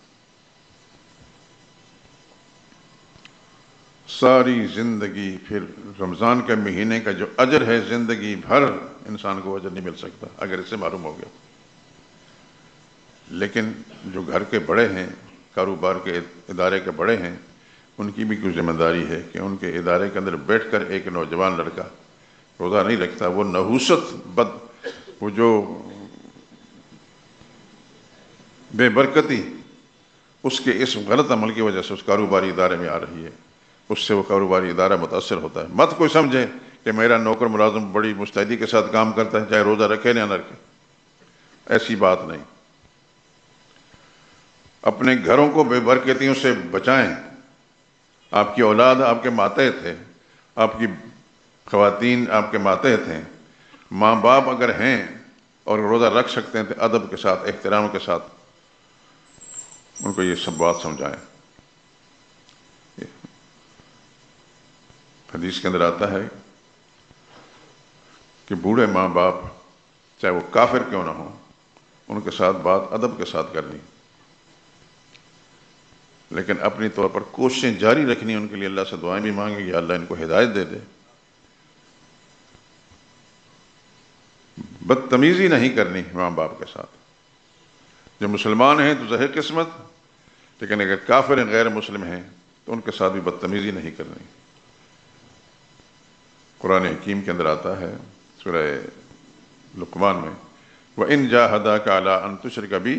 Speaker 1: ساری زندگی پھر رمضان کے مہینے کا جو اجر ہے زندگی بھر انسان کو اجر نہیں مل سکتا اگر اسے معلوم ہو گیا. لیکن جو گھر کے بڑے ہیں، کاروبار کے ادارے کے بڑے ہیں، ان کی بھی کچھ ذمہ داری ہے کہ ان کے ادارے کے اندر بیٹھ کر ایک نوجوان لڑکا روزہ نہیں رکھتا، وہ نحوست وہ جو بے برکتی اس کے اس غلط عمل کی وجہ سے اس کاروباری ادارے میں آ رہی ہے، اس سے وہ کاروباری ادارہ متاثر ہوتا ہے. مت کوئی سمجھے کہ میرا نوکر ملازم بڑی مستعدی کے ساتھ کام کرتا ہے چاہے روزہ رکھے یا نہ رکھے. ایسی بات نہیں. اپنے گھروں کو بے برکتیوں سے بچائیں. آپ کی اولاد آپ کے ماتحت ہے، آپ کی خواتین آپ کے ماتحت ہیں. ماں باپ اگر ہیں اور روزہ رکھ سکتے ہیں تو ادب کے ساتھ، احترام کے ساتھ ان کو یہ سب بات سمجھائیں. حدیث کے اندر آتا ہے کہ بوڑھے ماں باپ چاہے وہ کافر کیوں نہ ہوں، ان کے ساتھ بات ادب کے ساتھ کرنی، لیکن اپنی طور پر کوششیں جاری رکھنی. ان کے لیے اللہ سے دعائیں بھی مانگیں کہ اللہ ان کو ہدایت دے دے. بدتمیزی نہیں کرنی ماں باپ کے ساتھ. جو مسلمان ہیں تو ظاہر قسمت، لیکن اگر کافر ہیں، غیر مسلم ہیں، تو ان کے ساتھ بھی بدتمیزی نہیں کرنی. قرآن حکیم کے اندر آتا ہے سورہ لقمان میں، وَإِن جَاهَدَاكَ عَلَىٰ أَن تُشْرِكَ بِي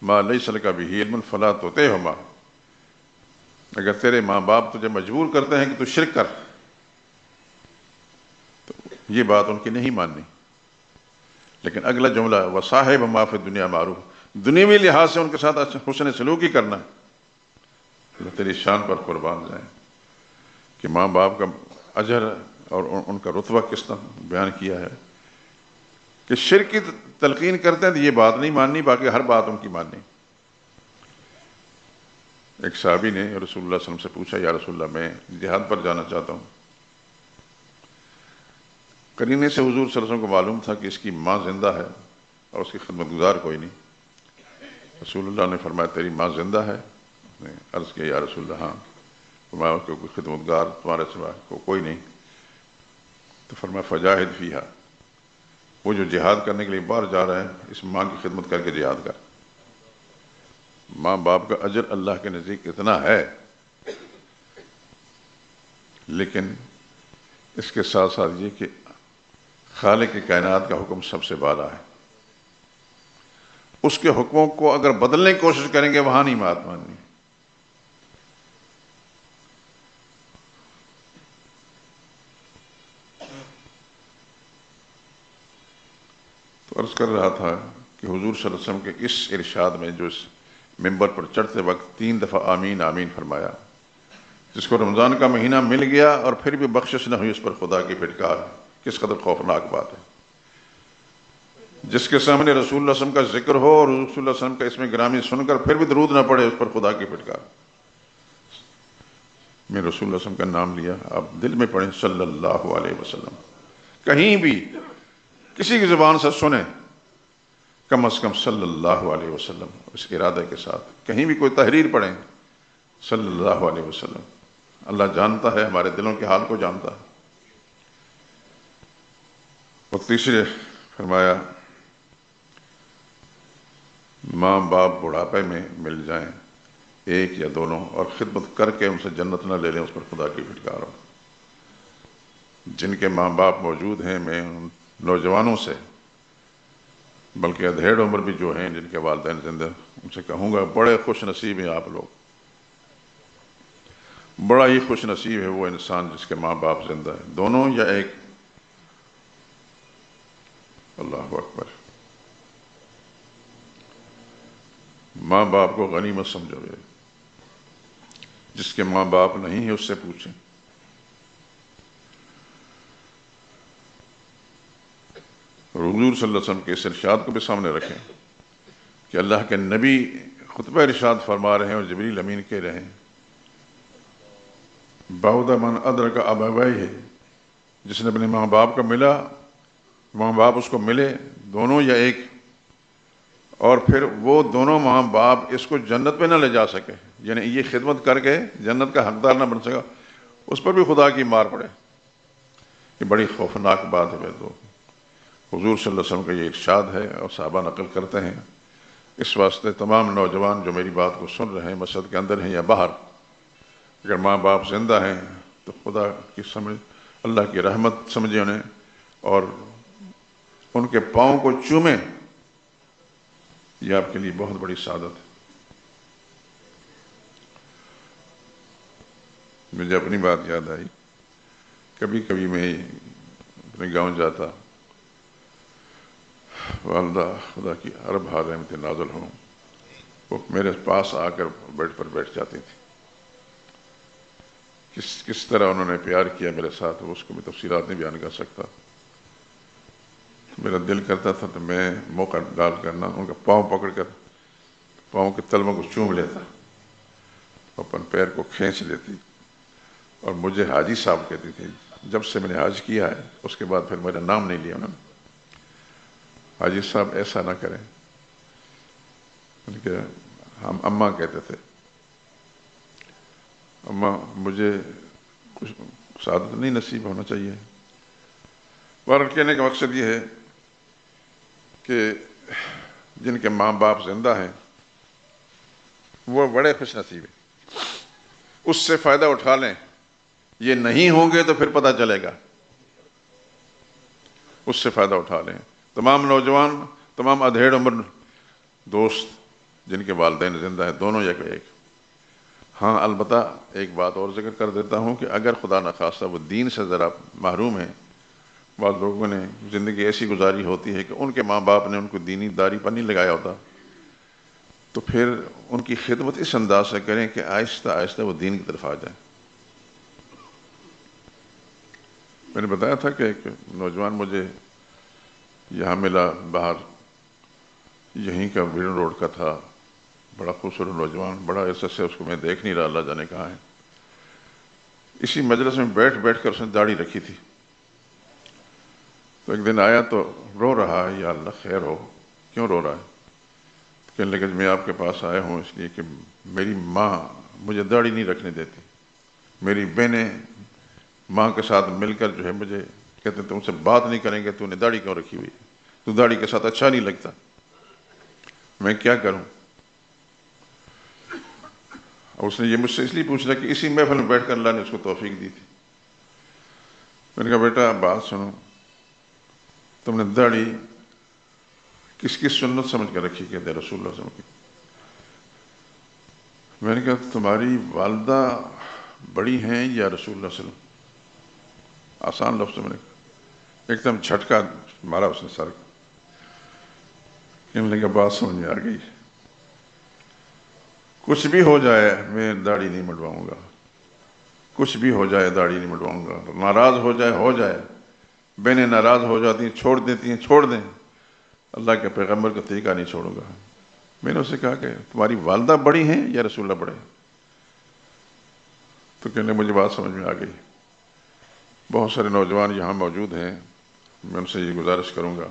Speaker 1: مَا لَيْسَ لَكَ بِهِ عِلْمٌ فَلَا تُطِعْهُمَا. اگر تیرے ماں باپ تجھے مجبور کرتے ہیں کہ تو شرک کر، تو یہ بات ان کی نہیں ماننی. لیکن اگلا جملہ وَصَاحِبْهُمَا فِي الدُّنْيَا مَعْرُوفًا، دنیاوی لحاظ سے ان کے ساتھ حسن سلوکی کرنا. اللہ تیری شان پر قربان جائیں کہ ماں باپ کا اجر اور ان کا رتبہ کس طرح بیان کیا ہے کہ شرک کی تلقین کرتے ہیں تو یہ بات نہیں ماننی، باقی ہر بات ان کی ماننی. ایک صحابی نے رسول اللہ صلی اللہ علیہ وسلم سے پوچھا، یا رسول اللہ، میں جہاد پر جانا چاہتا ہوں. قرینے سے حضور صلی اللہ علیہ وسلم کو معلوم تھا کہ اس کی ماں زندہ ہے اور اس کی خدمت گزار کوئی نہیں. رسول اللہ نے فرمایا تیری ماں زندہ ہے؟ نے عرض کیا یا رسول اللہ ہاں. فرمایا کہ کوئی خدمت گار تمہارے سوا کوئی نہیں. تو فرمایا فجاہد فیہا، وہ جو جہاد کرنے کے لیے باہر جا رہا ہے، اس ماں کی خدمت کر کے جہاد کر۔ ماں باپ کا اجر اللہ کے نزدیک اتنا ہے، لیکن اس کے ساتھ ساتھ یہ کہ خالق کی کائنات کا حکم سب سے بالا ہے، اس کے حکموں کو اگر بدلنے کی کوشش کریں گے وہاں نہیں بات ماننی۔ تو عرض کر رہا تھا کہ حضور صلی اللہ علیہ وسلم کے اس ارشاد میں جو اس ممبر پر چڑھتے وقت 3 دفعہ آمین آمین فرمایا، جس کو رمضان کا مہینہ مل گیا اور پھر بھی بخشش نہ ہوئی، اس پر خدا کی پھٹکار، کس قدر خوفناک بات ہے۔ جس کے سامنے رسول اللہ صلی اللہ علیہ وسلم کا ذکر ہو اور رسول اللہ صلی اللہ علیہ وسلم کا اسم گرامی سن کر پھر بھی درود نہ پڑے، اس پر خدا کی پھٹکار۔ میں رسول اللہ صلی اللہ علیہ وسلم کا نام لیا، آپ دل میں پڑھیں صلی اللہ علیہ وسلم، کہیں بھی کسی کی زبان سے سنیں کم از کم صلی اللہ علیہ وسلم، اس ارادے کے ساتھ کہیں بھی کوئی تحریر پڑھیں صلی اللہ علیہ وسلم۔ اللہ جانتا ہے، ہمارے دلوں کے حال کو جانتا ہے۔ اور تیسرے فرمایا ماں باپ بڑھاپے میں مل جائیں، ایک یا دونوں، اور خدمت کر کے ان سے جنت نہ لے لیں، اس پر خدا کی پھٹکار ہو۔ جن کے ماں باپ موجود ہیں، میں ان نوجوانوں سے، بلکہ ادھیڑ عمر بھی جو ہیں جن کے والدین زندہ، ان سے کہوں گا بڑے خوش نصیب ہیں آپ لوگ، بڑا ہی خوش نصیب ہے وہ انسان جس کے ماں باپ زندہ ہیں، دونوں یا ایک۔ اللہ اکبر۔ ماں باپ کو غنیمت سمجھو گے، جس کے ماں باپ نہیں ہیں اس سے پوچھیں۔ حضور صلی اللہ علیہ وسلم کے اس ارشاد کو بھی سامنے رکھیں کہ اللہ کے نبی خطبہ ارشاد فرما رہے ہیں اور جبریل امین کہہ رہے ہیں، بعد من ادرک ابویہ، جس نے اپنے ماں باپ کو ملا، ماں باپ اس کو ملے دونوں یا ایک، اور پھر وہ دونوں ماں باپ اس کو جنت پہ نہ لے جا سکے، یعنی یہ خدمت کر کے جنت کا حقدار نہ بن سکا، اس پر بھی خدا کی مار پڑے۔ یہ بڑی خوفناک بات ہے۔ تو حضور صلی اللہ علیہ وسلم کا یہ ارشاد ہے اور صحابہ نقل کرتے ہیں۔ اس واسطے تمام نوجوان جو میری بات کو سن رہے ہیں، مسجد کے اندر ہیں یا باہر، اگر ماں باپ زندہ ہیں تو خدا کی سمجھ، اللہ کی رحمت سمجھیں انہیں، اور ان کے پاؤں کو چومیں، یہ آپ کے لیے بہت بڑی سعادت ہے۔ مجھے اپنی بات یاد آئی، کبھی کبھی میں اپنے گاؤں جاتا، والدہ خدا کی عرب ہار رحمت نازل ہوں، وہ میرے پاس آ کر بیڈ پر بیٹھ جاتی تھی۔ کس طرح انہوں نے پیار کیا میرے ساتھ، وہ اس کو میں تفصیلات نہیں بیان کر سکتا۔ میرا دل کرتا تھا تو میں موقع ڈال کرنا ان کا پاؤں پکڑ کر پاؤں کے تلووں کو چوم لیتا، اپن پیر کو کھینچ لیتی، اور مجھے حاجی صاحب کہتی تھی۔ جب سے میں نے حج کیا ہے اس کے بعد پھر میرا نام نہیں لیا انہوں نے۔ حاجی صاحب ایسا نہ کریں، کہ ہم اماں کہتے تھے، اماں مجھے کچھ سعادت نہیں نصیب ہونا چاہیے۔ اور کہنے کا مقصد یہ ہے کہ جن کے ماں باپ زندہ ہیں وہ بڑے خوش نصیب ہیں، اس سے فائدہ اٹھا لیں۔ یہ نہیں ہوں گے تو پھر پتہ چلے گا، اس سے فائدہ اٹھا لیں۔ تمام نوجوان، تمام ادھیڑ عمر دوست جن کے والدین زندہ ہیں، دونوں یا ایک۔ ہاں البتہ ایک بات اور ذکر کر دیتا ہوں کہ اگر خدا نخواستہ وہ دین سے ذرا محروم ہیں، بعض لوگوں نے زندگی ایسی گزاری ہوتی ہے کہ ان کے ماں باپ نے ان کو دینی داری پر نہیں لگایا ہوتا، تو پھر ان کی خدمت اس انداز سے کریں کہ آہستہ آہستہ وہ دین کی طرف آ جائیں۔ میں نے بتایا تھا کہ ایک نوجوان مجھے یہاں ملا، باہر یہیں کا بیرون روڈ کا تھا، بڑا خوبصورت نوجوان، بڑا عرصے سے اس کو میں دیکھ نہیں رہا، اللہ جانے کہاں ہے۔ اسی مجلس میں بیٹھ بیٹھ کر اس نے داڑھی رکھی تھی، تو ایک دن آیا تو رو رہا ہے، یا اللہ خیر ہو، کیوں رو رہا ہے؟ کہنے لگا میں آپ کے پاس آیا ہوں اس لیے کہ میری ماں مجھے داڑھی نہیں رکھنے دیتی، میری بہنیں ماں کے ساتھ مل کر جو ہے مجھے کہتے ہیں تم سے بات نہیں کریں گے، تو نے داڑھی کیوں رکھی ہوئی؟ تو داڑھی کے ساتھ اچھا نہیں لگتا، میں کیا کروں؟ اور اس نے یہ مجھ سے اس لیے پوچھ رہا کہ اسی محفل میں بیٹھ کر اللہ نے اس کو توفیق دی تھی۔ میں نے کہا بیٹا بات سنو، تم نے داڑھی کس کی سنت سمجھ کر رکھی؟ کہتے رسول اللہ صلی اللہ علیہ وسلم کی۔ میں نے کہا تمہاری والدہ بڑی ہیں یا رسول اللہ صلی اللہ علیہ وسلم؟ آسان لفظ میں نے کہا، ایک دم جھٹکا مارا اس نے سر کو، کہنے لگا بات سمجھ میں آ گئی، کچھ بھی ہو جائے میں داڑھی نہیں منڈواؤں گا، کچھ بھی ہو جائے داڑھی نہیں منڈواؤں گا، ناراض ہو جائے، بہنیں ناراض ہو جاتی ہیں چھوڑ دیتی ہیں، چھوڑ دیں، اللہ کے پیغمبر کا طریقہ نہیں چھوڑوں گا۔ میں نے اسے کہا کہ تمہاری والدہ بڑی ہیں یا رسول اللہ بڑے؟ تو کہنے مجھے بات سمجھ میں آ گئی۔ بہت سارے نوجوان یہاں موجود ہیں، میں ان سے یہ گزارش کروں گا،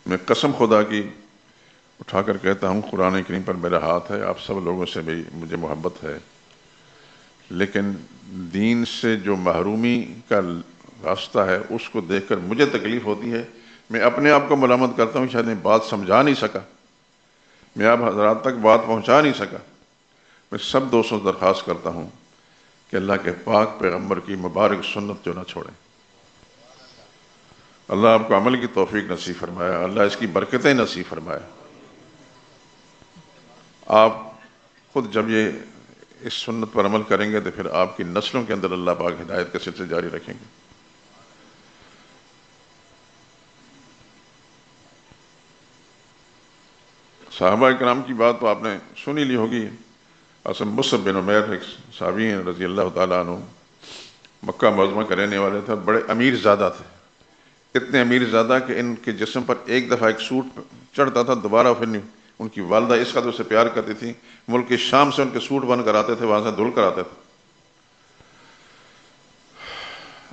Speaker 1: میں قسم خدا کی اٹھا کر کہتا ہوں، قرآن کریم پر میرا ہاتھ ہے، آپ سب لوگوں سے بھی مجھے محبت ہے، لیکن دین سے جو محرومی کا راستہ ہے اس کو دیکھ کر مجھے تکلیف ہوتی ہے۔ میں اپنے آپ کو ملامت کرتا ہوں، شاید میں بات سمجھا نہیں سکا، میں آپ حضرات تک بات پہنچا نہیں سکا۔ میں سب دوستوں سے درخواست کرتا ہوں کہ اللہ کے پاک پیغمبر کی مبارک سنت جو نہ چھوڑیں۔ اللہ آپ کو عمل کی توفیق نصیب فرمایا، اللہ اس کی برکتیں نصیب فرمایا۔ آپ خود جب یہ اس سنت پر عمل کریں گے تو پھر آپ کی نسلوں کے اندر اللہ پاک ہدایت کے سلسلے جاری رکھیں گے۔ صحابہ کرام کی بات تو آپ نے سنی لی ہوگی۔ اصل مصعب بن عمیر ایک صحابی ہیں رضی اللہ تعالیٰ عنہ، مکہ معظمہ کے رہنے والے تھے، بڑے امیر زادہ تھے، اتنے امیر زادہ کہ ان کے جسم پر ایک دفعہ ایک سوٹ چڑھتا تھا دوبارہ پھر نہیں۔ ان کی والدہ اس قدر سے پیار کرتی تھی، ملک شام سے ان کے سوٹ بن کر آتے تھے، وہاں سے دھل کر آتے تھے۔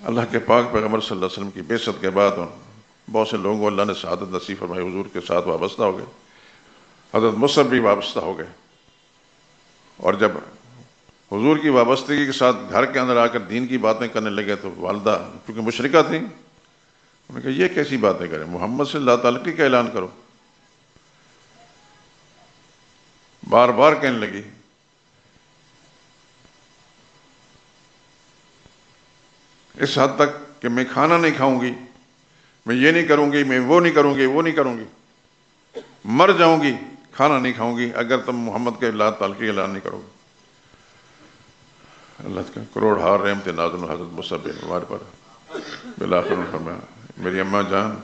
Speaker 1: اللہ کے پاک پیغمبر صلی اللہ علیہ وسلم کی بعثت کے بعد بہت سے لوگوں کو اللہ نے سعادت نصیب فرمائی، حضور کے ساتھ وابستہ ہو گئے، حضرت مصعب بھی وابستہ ہو گئے، اور جب حضور کی وابستگی کے ساتھ گھر کے اندر آ کر دین کی باتیں کرنے لگے تو والدہ کیونکہ مشرکہ تھیں، انہوں نے کہا یہ کیسی باتیں کریں، محمد صلی اللہ تعالیٰ کا اعلان کرو۔ بار بار کہنے لگی، اس حد تک کہ میں کھانا نہیں کھاؤں گی، میں یہ نہیں کروں گی، میں وہ نہیں کروں گی، وہ نہیں کروں گی، مر جاؤں گی کھانا نہیں کھاؤں گی اگر تم محمد کے اللہ تعالیٰ کی اعلان نہیں کرو گے۔ اللہ کا کروڑ ہار رحمت نازل حضرت مصعب بن عمیر پر بالآخر نے فرمایا، میری اماں جان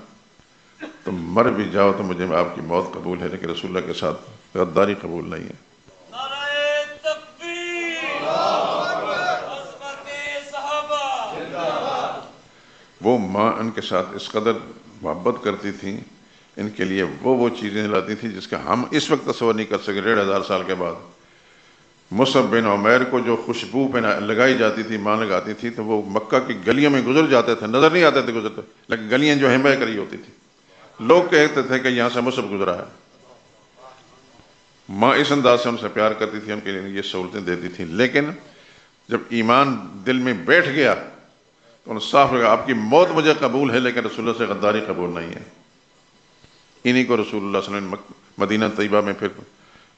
Speaker 1: تم مر بھی جاؤ تو مجھے آپ کی موت قبول ہے، لیکن رسول اللہ کے ساتھ غداری قبول نہیں ہے۔
Speaker 2: نعرہ تکبیر، عظمت صحابہ۔
Speaker 1: وہ ماں ان کے ساتھ اس قدر محبت کرتی تھیں، ان کے لیے وہ چیزیں لاتی تھیں جس کا ہم اس وقت تصور نہیں کر سکے 1500 سال کے بعد۔ مصعب بن عمیر کو جو خوشبو پہ لگائی جاتی تھی، ماں لگاتی تھی، تو وہ مکہ کی گلیوں میں گزر جاتے تھے، نظر نہیں آتے تھے گزرتے، لیکن گلیاں جو ہیں بہ کری ہوتی تھی، لوگ کہتے تھے کہ یہاں سے مصعب گزرا ہے۔ ماں اس انداز سے ان سے پیار کرتی تھی، ان کے لیے یہ سہولتیں دیتی تھی، لیکن جب ایمان دل میں بیٹھ گیا تو انہیں صاف لگا آپ کی موت مجھے قبول ہے لیکن رسول اللہ سے غداری قبول نہیں ہے۔ انہی کو رسول اللہ صلی اللہ علیہ وسلم مدینہ طیبہ میں پھر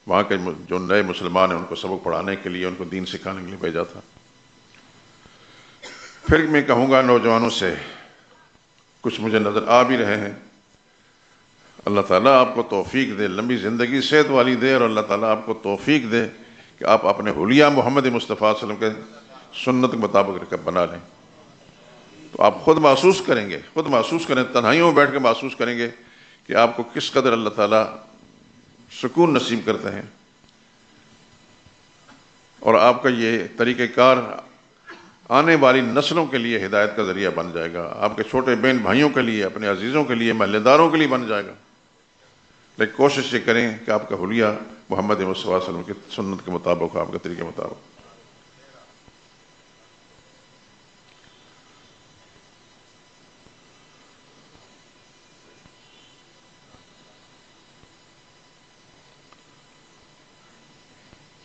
Speaker 1: وہاں کے جو نئے مسلمان ہیں ان کو سبق پڑھانے کے لیے، ان کو دین سکھانے کے لیے بھیجا تھا۔ پھر میں کہوں گا نوجوانوں سے، کچھ مجھے نظر آ بھی رہے ہیں، اللہ تعالیٰ آپ کو توفیق دے، لمبی زندگی صحت والی دے، اور اللہ تعالیٰ آپ کو توفیق دے کہ آپ اپنے حلیہ محمد مصطفیٰ صلی اللہ علیہ وسلم کے سنت کے مطابق بنا لیں، تو آپ خود محسوس کریں گے، خود محسوس کریں، تنہائیوں میں بیٹھ کے محسوس کریں گے کہ آپ کو کس قدر اللہ تعالیٰ سکون نصیب کرتے ہیں، اور آپ کا یہ طریقہ کار آنے والی نسلوں کے لیے ہدایت کا ذریعہ بن جائے گا، آپ کے چھوٹے بہن بھائیوں کے لیے، اپنے عزیزوں کے لیے، محلے داروں کے لیے بن جائے گا۔ لیکن کوشش یہ کریں کہ آپ کا حلیہ محمد مصطفیٰ صلی اللہ علیہ وسلم کی سنت کے مطابق، آپ کے طریقے مطابق۔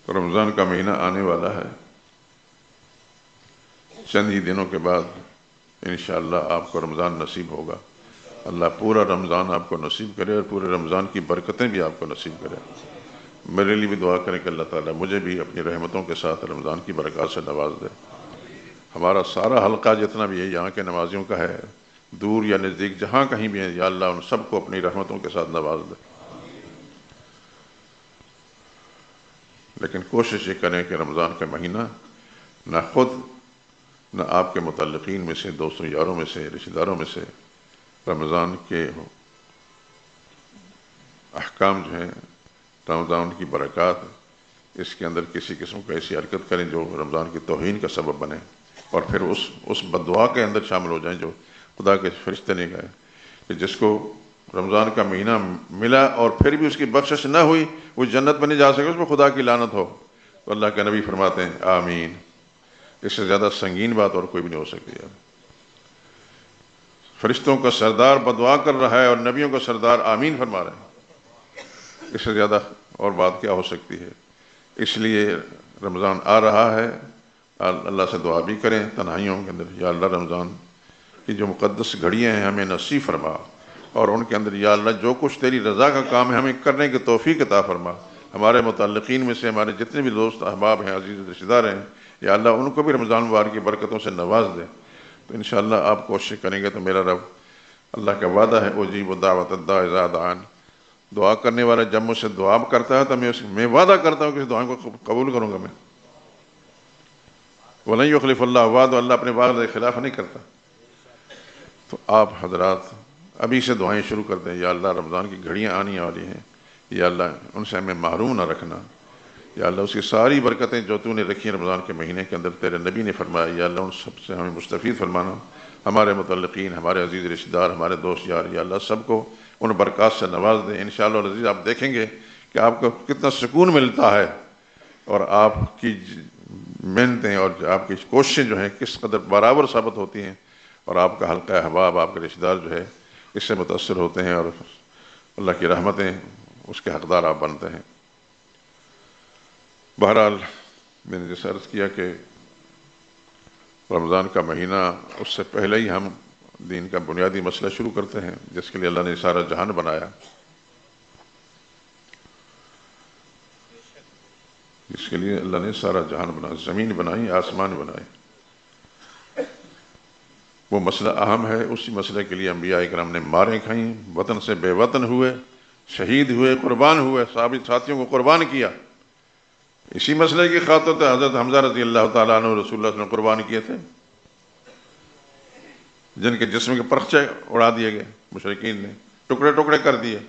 Speaker 1: رمضان کا مہینہ آنے والا ہے،
Speaker 3: چند ہی دنوں کے بعد انشاءاللہ آپ کو رمضان نصیب ہوگا۔ اللہ پورا رمضان آپ کو نصیب کرے اور پورے رمضان کی برکتیں بھی آپ کو نصیب کرے۔ میرے لیے بھی دعا کریں کہ اللہ تعالیٰ مجھے بھی اپنی رحمتوں کے ساتھ رمضان کی برکات سے نواز دے۔ ہمارا سارا حلقہ جتنا بھی ہے یہاں کے نمازیوں کا ہے، دور یا نزدیک جہاں کہیں بھی ہیں، یا اللہ ان سب کو اپنی رحمتوں کے ساتھ نواز دے۔ لیکن کوشش یہ کریں کہ رمضان کا مہینہ نہ خود نہ آپ کے متعلقین میں سے، دوستوں یاروں میں سے، رشتہ داروں میں سے رمضان کے احکام جو ہیں، رمضان کی برکات، اس کے اندر کسی قسم کو ایسی حرکت کریں جو رمضان کی توہین کا سبب بنے، اور پھر اس بددعا کے اندر شامل ہو جائیں جو خدا کے فرشتے نے کہا ہے کہ جس کو رمضان کا مہینہ ملا اور پھر بھی اس کی بخشش نہ ہوئی وہ جنت میں نہیں جا سکے، اس پر خدا کی لعنت ہو۔ تو اللہ کے نبی فرماتے ہیں آمین۔ اس سے زیادہ سنگین بات اور کوئی بھی نہیں ہو سکتی ہے۔ فرشتوں کا سردار بددعا کر رہا ہے اور نبیوں کا سردار آمین فرما رہے ہیں، اس سے زیادہ اور بات کیا ہو سکتی ہے؟ اس لیے رمضان آ رہا ہے، اللہ سے دعا بھی کریں تنہائیوں کے اندر، یا اللہ رمضان کی جو مقدس گھڑیاں ہیں ہمیں نصیب فرما، اور ان کے اندر یا اللہ جو کچھ تیری رضا کا کام ہے ہمیں کرنے کی توفیق عطا فرما۔ ہمارے متعلقین میں سے ہمارے جتنے بھی دوست احباب ہیں، عزیز رشتہ دار ہیں، یا اللہ ان کو بھی رمضان مبارک کی برکتوں سے نواز دے۔ تو انشاءاللہ آپ کوشش کریں گے تو میرا رب اللہ کا وعدہ ہے اجیب دعوت الداع اذا دعان، دعا کرنے والا جب مجھ سے دعا کرتا ہے تو میں وعدہ کرتا ہوں کہ اس دعا کو قبول کروں گا میں۔ وَلَن يُخْلِفَ اللَّهُ وعدہ، اللہ اپنے وعدے کے خلاف نہیں کرتا۔ تو آپ حضرات ابھی سے دعائیں شروع کر دیں، یا اللہ رمضان کی گھڑیاں آنی والی ہیں، یا اللہ ان سے ہمیں محروم نہ رکھنا، یا اللہ اس کی ساری برکتیں جو تو نے رکھی ہیں رمضان کے مہینے کے اندر تیرے نبی نے فرمایا، یا اللہ ان سب سے ہمیں مستفید فرمانا۔ ہمارے متعلقین، ہمارے عزیز رشتہ دار، ہمارے دوست یار، یا اللہ سب کو ان برکات سے نواز دیں۔ انشاءاللہ العزیز آپ دیکھیں گے کہ آپ کو کتنا سکون ملتا ہے، اور آپ کی محنتیں اور آپ کی کوششیں جو ہیں کس قدر برابر ثابت ہوتی ہیں، اور آپ کا حلقہ احباب، آپ کے رشتہ دار جو ہے اس سے متاثر ہوتے ہیں، اور اللہ کی رحمتیں اس کے حقدار آپ بنتے ہیں۔ بہرحال میں نے جیسے عرض کیا کہ رمضان کا مہینہ، اس سے پہلے ہی ہم دین کا بنیادی مسئلہ شروع کرتے ہیں جس کے لیے اللہ نے سارا جہان بنایا، جس کے لیے اللہ نے سارا جہان بنایا، زمین بنائی، آسمان بنائے۔ وہ مسئلہ اہم ہے، اسی مسئلے کے لیے انبیاء اکرام نے ماریں کھائیں، وطن سے بے وطن ہوئے، شہید ہوئے، قربان ہوئے، ساتھیوں کو قربان کیا۔ اسی مسئلے کی خاطر تو حضرت حمزہ رضی اللہ تعالیٰ عنہ رسول اللہ صلی اللہ علیہ وسلم قربان کیے تھے، جن کے جسم کے پرخچے اڑا دیے گئے، مشرکین نے ٹکڑے ٹکڑے کر دیے۔ رسول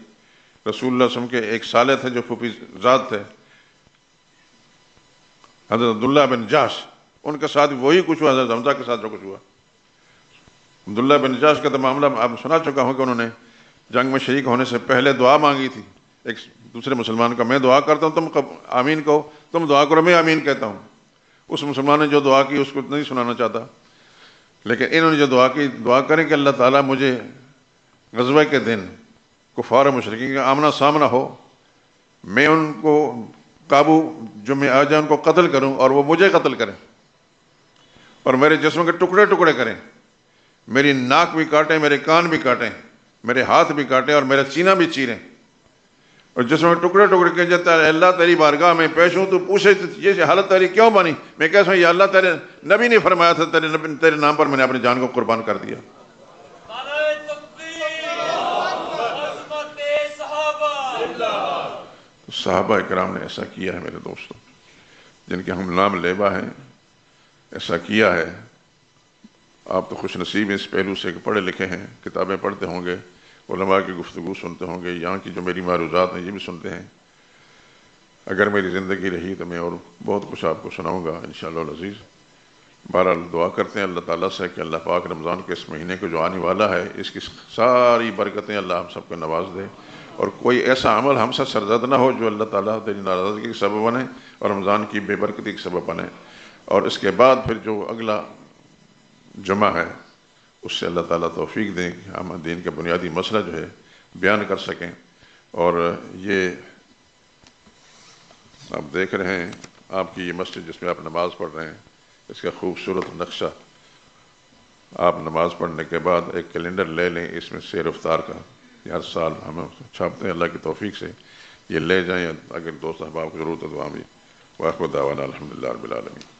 Speaker 3: اللہ صلی اللہ علیہ وسلم کے ایک سالے تھے جو پھوپھی زاد تھے، حضرت عبداللہ بن جاش، ان کے ساتھ وہی کچھ ہوا حضرت حمزہ کے ساتھ جو کچھ ہوا۔ عبداللہ بن جاش کا تو معاملہ آپ سنا چکا ہوں کہ انہوں نے جنگ میں شریک ہونے سے پہلے دعا مانگی تھی ایک دوسرے مسلمان کا، میں دعا کرتا ہوں تم آمین کہو، تم دعا کرو میں آمین کہتا ہوں۔ اس مسلمان نے جو دعا کی اس کو نہیں سنانا چاہتا، لیکن انہوں نے جو دعا کی، دعا کریں کہ اللہ تعالیٰ مجھے غزوہ کے دن کفار و مشرکین کا آمنا سامنا ہو، میں ان کو قابو جو میں آ جائے ان کو قتل کروں اور وہ مجھے قتل کریں، اور میرے جسم کے ٹکڑے ٹکڑے کریں، میری ناک بھی کاٹیں، میرے کان بھی کاٹیں، میرے ہاتھ بھی کاٹیں اور میرا سینہ بھی چیریں، اور جسم کے ٹکڑے ٹکڑے کہ جاتا ہے اللہ تیری بارگاہ میں پیش ہوں تو پوچھے یہ حالت تیری کیوں بنی؟ میں کہتا ہوں یا اللہ تیرے نبی نے فرمایا تھا، تیرے نام پر میں نے اپنی جان کو قربان کر دیا۔
Speaker 2: نعرہ تکبیر، عظمت صحابہ۔
Speaker 3: صحابہ اکرام نے ایسا کیا ہے میرے دوستوں، جن کے ہم نام لیبا ہیں، ایسا کیا ہے۔ آپ تو خوش نصیب ہیں اس پہلو سے کہ پڑھے لکھے ہیں، کتابیں پڑھتے ہوں گے، علماء کی گفتگو سنتے ہوں گے، یہاں کی جو میری معروضات ہیں یہ بھی سنتے ہیں۔ اگر میری زندگی رہی تو میں اور بہت کچھ آپ کو سناؤں گا انشاءاللہ العزیز۔ بہرحال دعا کرتے ہیں اللہ تعالیٰ سے کہ اللہ پاک رمضان کے اس مہینے کو جو آنے والا ہے اس کی ساری برکتیں اللہ ہم سب کو نواز دے، اور کوئی ایسا عمل ہم سے سرزد نہ ہو جو اللہ تعالیٰ تیری ناراضگی کا سبب بنے اور رمضان کی بے برکتی کا سبب بنے۔ اور اس کے بعد پھر جو اگلا جمعہ ہے اس سے اللہ تعالیٰ توفیق دیں کہ ہم دین کا بنیادی مسئلہ جو ہے بیان کر سکیں۔ اور یہ آپ دیکھ رہے ہیں آپ کی یہ مسجد جس میں آپ نماز پڑھ رہے ہیں، اس کا خوبصورت نقشہ آپ نماز پڑھنے کے بعد ایک کیلنڈر لے لیں، اس میں سیر افطار کا ہر سال ہم چھاپتے ہیں، اللہ کی توفیق سے یہ لے جائیں، اگر دوست احباب کو ضرورت ہے تو ہم بھی۔ وآخر دعوانا الحمدللہ رب العالمین۔